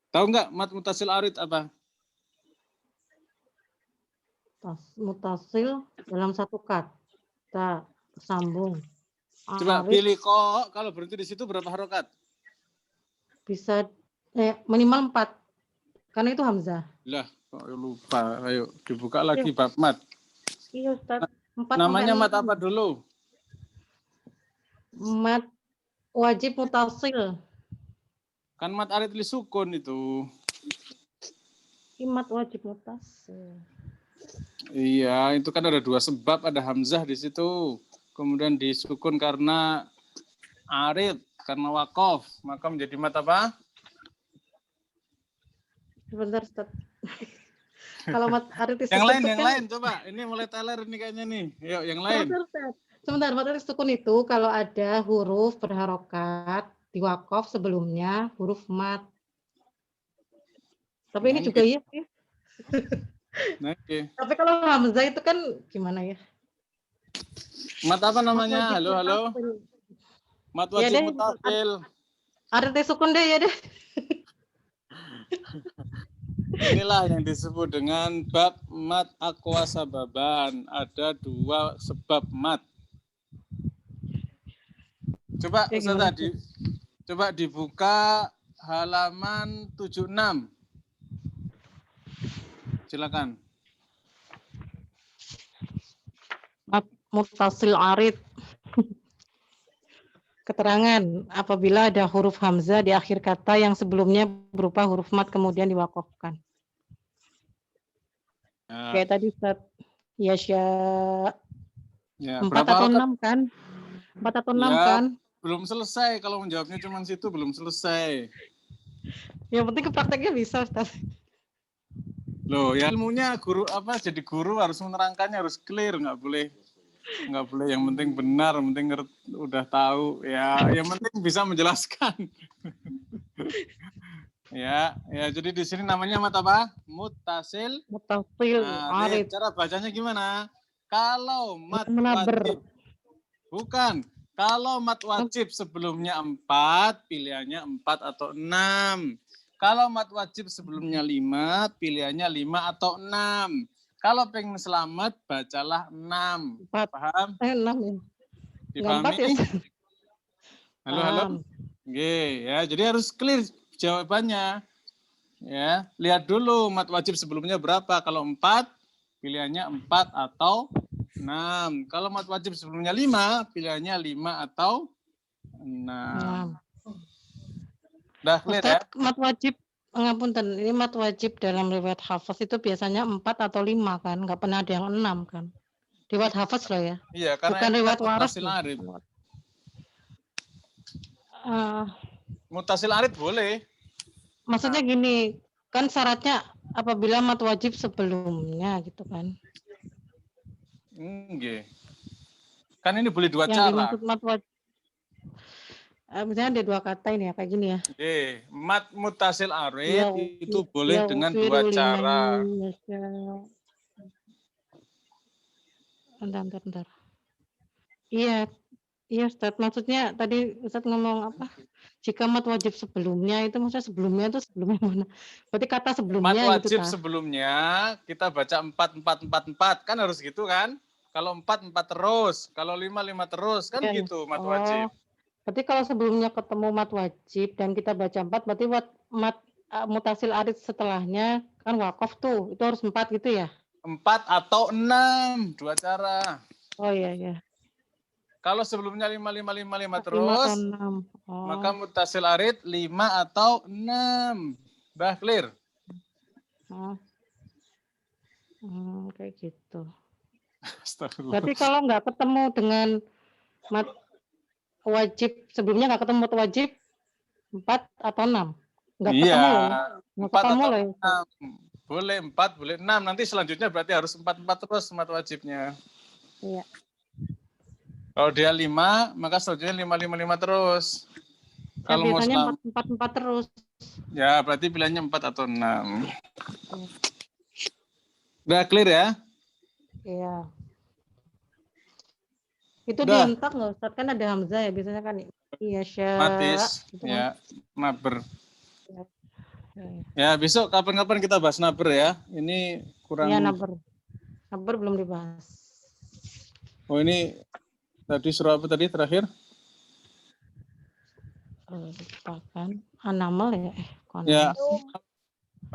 Speaker 1: Tahu nggak mat mutasil arid apa?
Speaker 2: Mutasil dalam satu kata sambung.
Speaker 1: Coba pilih kok kalau berhenti di situ berapa harokat?
Speaker 2: Bisa minimal 4 karena itu hamzah.
Speaker 1: Lah, kok lupa. Ayo dibuka lagi bab mat.
Speaker 2: Iya Ustaz.
Speaker 1: Namanya mat apa dulu?
Speaker 2: Mat wajib mutasil.
Speaker 1: Kan mat arid li sukun itu.
Speaker 2: Mat wajib mutasil.
Speaker 1: Iya, itu kan ada 2 sebab, ada hamzah di situ. Kemudian disukun karena arid, karena waqaf, maka menjadi mat apa?
Speaker 2: Sebentar, Ustaz. Kalau mat arid disukun
Speaker 1: yang lain coba. Ini mulai teler ini kayaknya nih. Yuk, yang lain.
Speaker 2: Sebentar, mat arid disukun itu kalau ada huruf berharokat di waqaf sebelumnya huruf mat. Tapi ini juga iya sih.
Speaker 1: Oke.
Speaker 2: Tapi kalau hamzah itu kan gimana ya?
Speaker 1: Mat apa namanya?
Speaker 2: Mat wajib
Speaker 1: Halo, halo.
Speaker 2: mutasil.
Speaker 1: Mat
Speaker 2: Ya
Speaker 1: wajib
Speaker 2: deh,
Speaker 1: mutasil.
Speaker 2: ada T sukun deh ya deh.
Speaker 1: Inilah yang disebut dengan bab mat aqwa sababan. Ada 2 sebab mat. Coba
Speaker 2: Ya,
Speaker 1: Ustaz
Speaker 2: gimana
Speaker 1: tadi, coba dibuka halaman 76. Silakan.
Speaker 2: Mat mutasil arid. Keterangan, apabila ada huruf hamzah di akhir kata yang sebelumnya berupa huruf mat kemudian diwakafkan.
Speaker 1: Ya,
Speaker 2: Kayak tadi Ustaz, Yasya
Speaker 1: ya,
Speaker 2: 4
Speaker 1: berapa
Speaker 2: atau
Speaker 1: harokat?
Speaker 2: 6 kan? 4 atau 6
Speaker 1: Ya,
Speaker 2: kan?
Speaker 1: belum selesai. Kalau menjawabnya cuma situ belum selesai.
Speaker 2: Yang penting ke prakteknya bisa Ustaz.
Speaker 1: Loh, ya ilmunya guru apa? Jadi guru harus menerangkannya, harus clear, nggak boleh yang penting benar, yang penting udah tahu. Ya, yang penting bisa menjelaskan. Ya, jadi di sini namanya mat apa? Muttasil.
Speaker 2: Mutasil arid.
Speaker 1: Cara bacanya gimana? Kalau mat
Speaker 2: Menaber.
Speaker 1: wajib. Bukan. Kalau mat wajib sebelumnya 4, pilihannya 4 atau 6. Kalau mat wajib sebelumnya 5, pilihannya 5 atau 6. Kalau pengen selamat, bacalah 6.
Speaker 2: 4.
Speaker 1: Paham?
Speaker 2: 6 ya.
Speaker 1: Dipahami?
Speaker 2: 4 ya.
Speaker 1: Halo, halo. Oke, ya. Jadi harus clear jawabannya. Ya, lihat dulu mat wajib sebelumnya berapa. Kalau 4, pilihannya 4 atau 6. Kalau mat wajib sebelumnya 5, pilihannya 5 atau 6. Udah clear ya?
Speaker 2: Mat wajib, ngapunten, ini mat wajib dalam riwayat Hafs itu biasanya 4 atau 5 kan, nggak pernah ada yang 6 kan. Riwayat Hafs loh ya.
Speaker 1: Iya, karena
Speaker 2: bukan riwayat waras.
Speaker 1: Mutasil arid boleh.
Speaker 2: Maksudnya gini, kan syaratnya apabila mat wajib sebelumnya gitu kan.
Speaker 1: Enggak. Kan ini boleh 2
Speaker 2: yang
Speaker 1: cara.
Speaker 2: Dimaksud mat wajib. Misalnya ada 2 kata ini ya, kayak gini ya.
Speaker 1: Mat mutasil arid itu boleh dengan 2 cara.
Speaker 2: Bentar. Iya Ustaz, maksudnya tadi Ustaz ngomong apa? Jika mat wajib sebelumnya itu maksudnya sebelumnya itu sebelumnya mana? Berarti kata sebelumnya
Speaker 1: mat wajib
Speaker 2: gitu,
Speaker 1: sebelumnya kita baca 4 kan harus gitu kan? Kalau 4 terus, kalau 5 terus kan gitu mat wajib.
Speaker 2: Berarti kalau sebelumnya ketemu mat wajib dan kita baca 4 berarti mat mutasil arid setelahnya kan wakaf tuh, itu harus 4 gitu ya?
Speaker 1: 4 atau 6, 2 cara.
Speaker 2: Oh iya.
Speaker 1: Kalau sebelumnya 5 terus,
Speaker 2: 5 atau 6.
Speaker 1: maka mutasil arid 5 atau 6. Udah clear?
Speaker 2: Kayak gitu.
Speaker 1: Astagfirullah.
Speaker 2: Berarti kalau nggak ketemu dengan mat wajib, sebelumnya nggak ketemu mat wajib 4 atau 6? Nggak ketemu loh. Nggak
Speaker 1: 4
Speaker 2: ketemu
Speaker 1: atau
Speaker 2: loh.
Speaker 1: 6. Boleh 4, boleh 6. Nanti selanjutnya berarti harus 4 terus mat wajibnya.
Speaker 2: Iya.
Speaker 1: Kalau dia 5, maka selanjutnya 5 terus. Kalau mau
Speaker 2: biasanya 4 terus.
Speaker 1: Ya, berarti pilihannya 4 atau 6. Udah clear ya?
Speaker 2: Iya. Itu dientak nggak Ustaz? Kan ada hamzah ya biasanya kan. Iya,
Speaker 1: matis.
Speaker 2: Gitu
Speaker 1: Ya, naber.
Speaker 2: Ya.
Speaker 1: Ya, besok kapan-kapan kita bahas naber ya. Ini kurang.
Speaker 2: Iya, naber. Naber belum dibahas.
Speaker 1: Oh, ini tadi surah apa tadi terakhir?
Speaker 2: Kan An-Naml ya?
Speaker 1: Ya.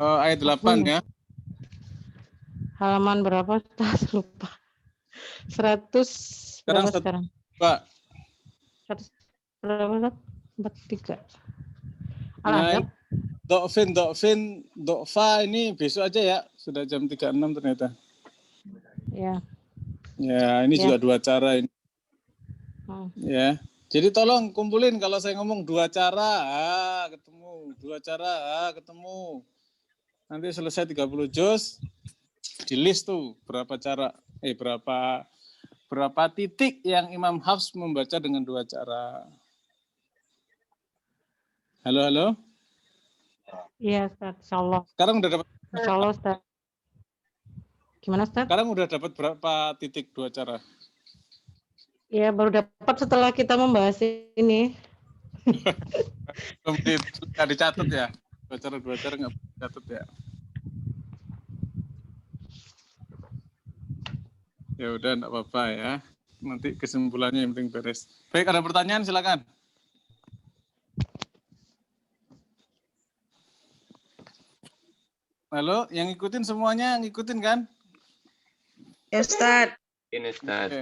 Speaker 1: Ayat 8 ya.
Speaker 2: Halaman berapa? Lupa. 100 berapa sekarang?
Speaker 1: Pak.
Speaker 2: 100 berapa? 43.
Speaker 1: Al-Adab. Dokfa ini besok aja ya. Sudah jam 36 ternyata.
Speaker 2: Ya.
Speaker 1: Ya, ini juga 2 cara ini. Ya. Jadi tolong kumpulin kalau saya ngomong 2 cara, ketemu. 2 cara, ketemu. Nanti selesai 30 juz, di list tuh berapa cara, berapa titik yang Imam Hafs membaca dengan 2 cara. Halo?
Speaker 2: Iya, Ustaz. Insyaallah.
Speaker 1: Sekarang udah dapat
Speaker 2: Insyaallah, Ustaz. Gimana, Ustaz?
Speaker 1: sekarang udah dapat berapa titik 2 cara?
Speaker 2: Ya, baru dapat setelah kita membahas ini.
Speaker 1: Belum nggak dicatat ya? 2 cara nggak dicatat ya? Ya udah enggak apa-apa ya. Nanti kesimpulannya yang penting beres. Baik, ada pertanyaan silakan. Halo, yang ngikutin semuanya ngikutin kan?
Speaker 8: Ya, Ustaz.
Speaker 9: Ini Ustaz.
Speaker 1: Oke.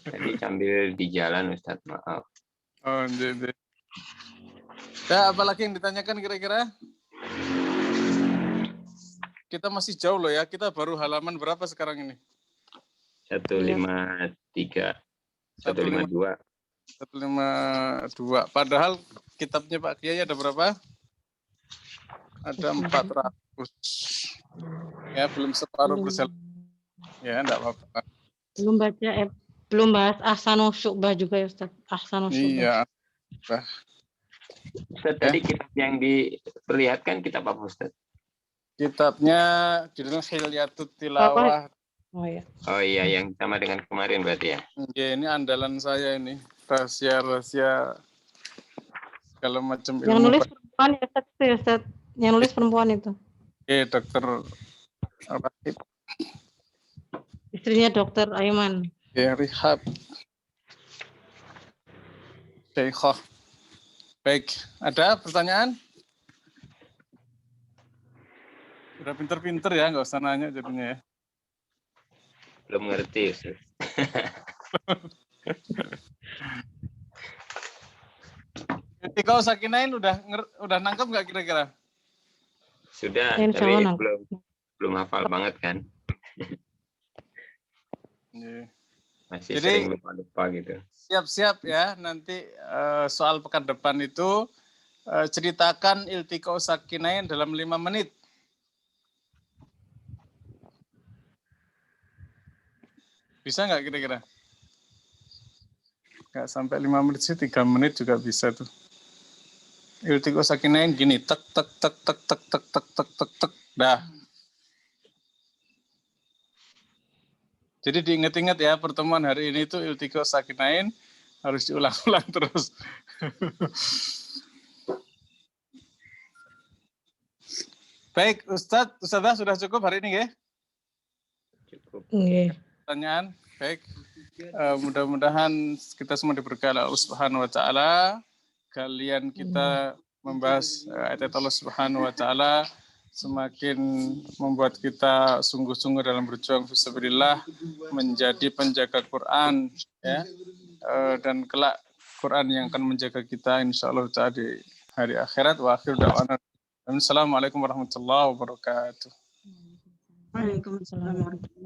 Speaker 9: Tadi sambil di jalan Ustaz, maaf.
Speaker 1: Oh, jadi. Ya, apalagi yang ditanyakan kira-kira? Kita masih jauh loh ya. Kita baru halaman berapa sekarang ini?
Speaker 9: 153. 152.
Speaker 1: 152. Padahal kitabnya Pak Kiai ada berapa? Ada 400. Ya, belum separuh persen. Ya, enggak apa-apa.
Speaker 2: Belum bahas Ahsanul Syu'bah juga ya, Ustaz. Ahsanul Syu'bah.
Speaker 1: Iya.
Speaker 9: Ustaz, tadi kitab yang diperlihatkan kitab apa Ustaz?
Speaker 1: Kitabnya judulnya Hilyatut Tilawah.
Speaker 2: Oh
Speaker 9: iya, yang sama dengan kemarin berarti ya?
Speaker 1: Ya, ini andalan saya ini. Rahasia-rahasia segala macam ilmu.
Speaker 2: Yang nulis perempuan ya, Ustaz, itu ya, Ustaz. Yang nulis perempuan itu.
Speaker 1: Dokter Rahib.
Speaker 2: Istrinya Dokter Aiman.
Speaker 1: Ya, Rihab. Syekhah. Baik, ada pertanyaan? Udah pinter-pinter ya, nggak usah nanya jadinya ya.
Speaker 9: Belum ngerti Ustaz.
Speaker 1: Kau Sakinain udah nangkep nggak kira-kira?
Speaker 9: Sudah,
Speaker 2: Insya
Speaker 9: tapi
Speaker 2: Allah
Speaker 9: belum hafal banget kan? Masih
Speaker 1: Jadi,
Speaker 9: sering lupa-lupa gitu.
Speaker 1: Siap-siap ya, nanti soal pekan depan itu ceritakan iltiqo sakinain dalam 5 menit. Bisa nggak kira-kira? Nggak sampai 5 menit sih, 3 menit juga bisa tuh. Iltiqo sakinain gini, tek tek tek tek tek tek tek tek tek tek, dah. Jadi diingat-ingat ya, pertemuan hari ini itu iltiqo sakinain harus diulang-ulang terus. Baik, Ustadzah sudah cukup hari ini ya?
Speaker 9: Cukup.
Speaker 1: Pertanyaan, baik. Mudah-mudahan kita semua diberkahi oleh Allah Subhanahu Wa Taala. Kalian kita membahas ayat Allah Subhanahu Wa Taala semakin membuat kita sungguh-sungguh dalam berjuang fisabilillah, menjadi penjaga Quran, ya, dan kelak Quran yang akan menjaga kita insyaallah di hari akhirat. Wa akhir da'wana. Assalamualaikum warahmatullahi wabarakatuh.
Speaker 8: Waalaikumsalam warahmatullahi wabarakatuh.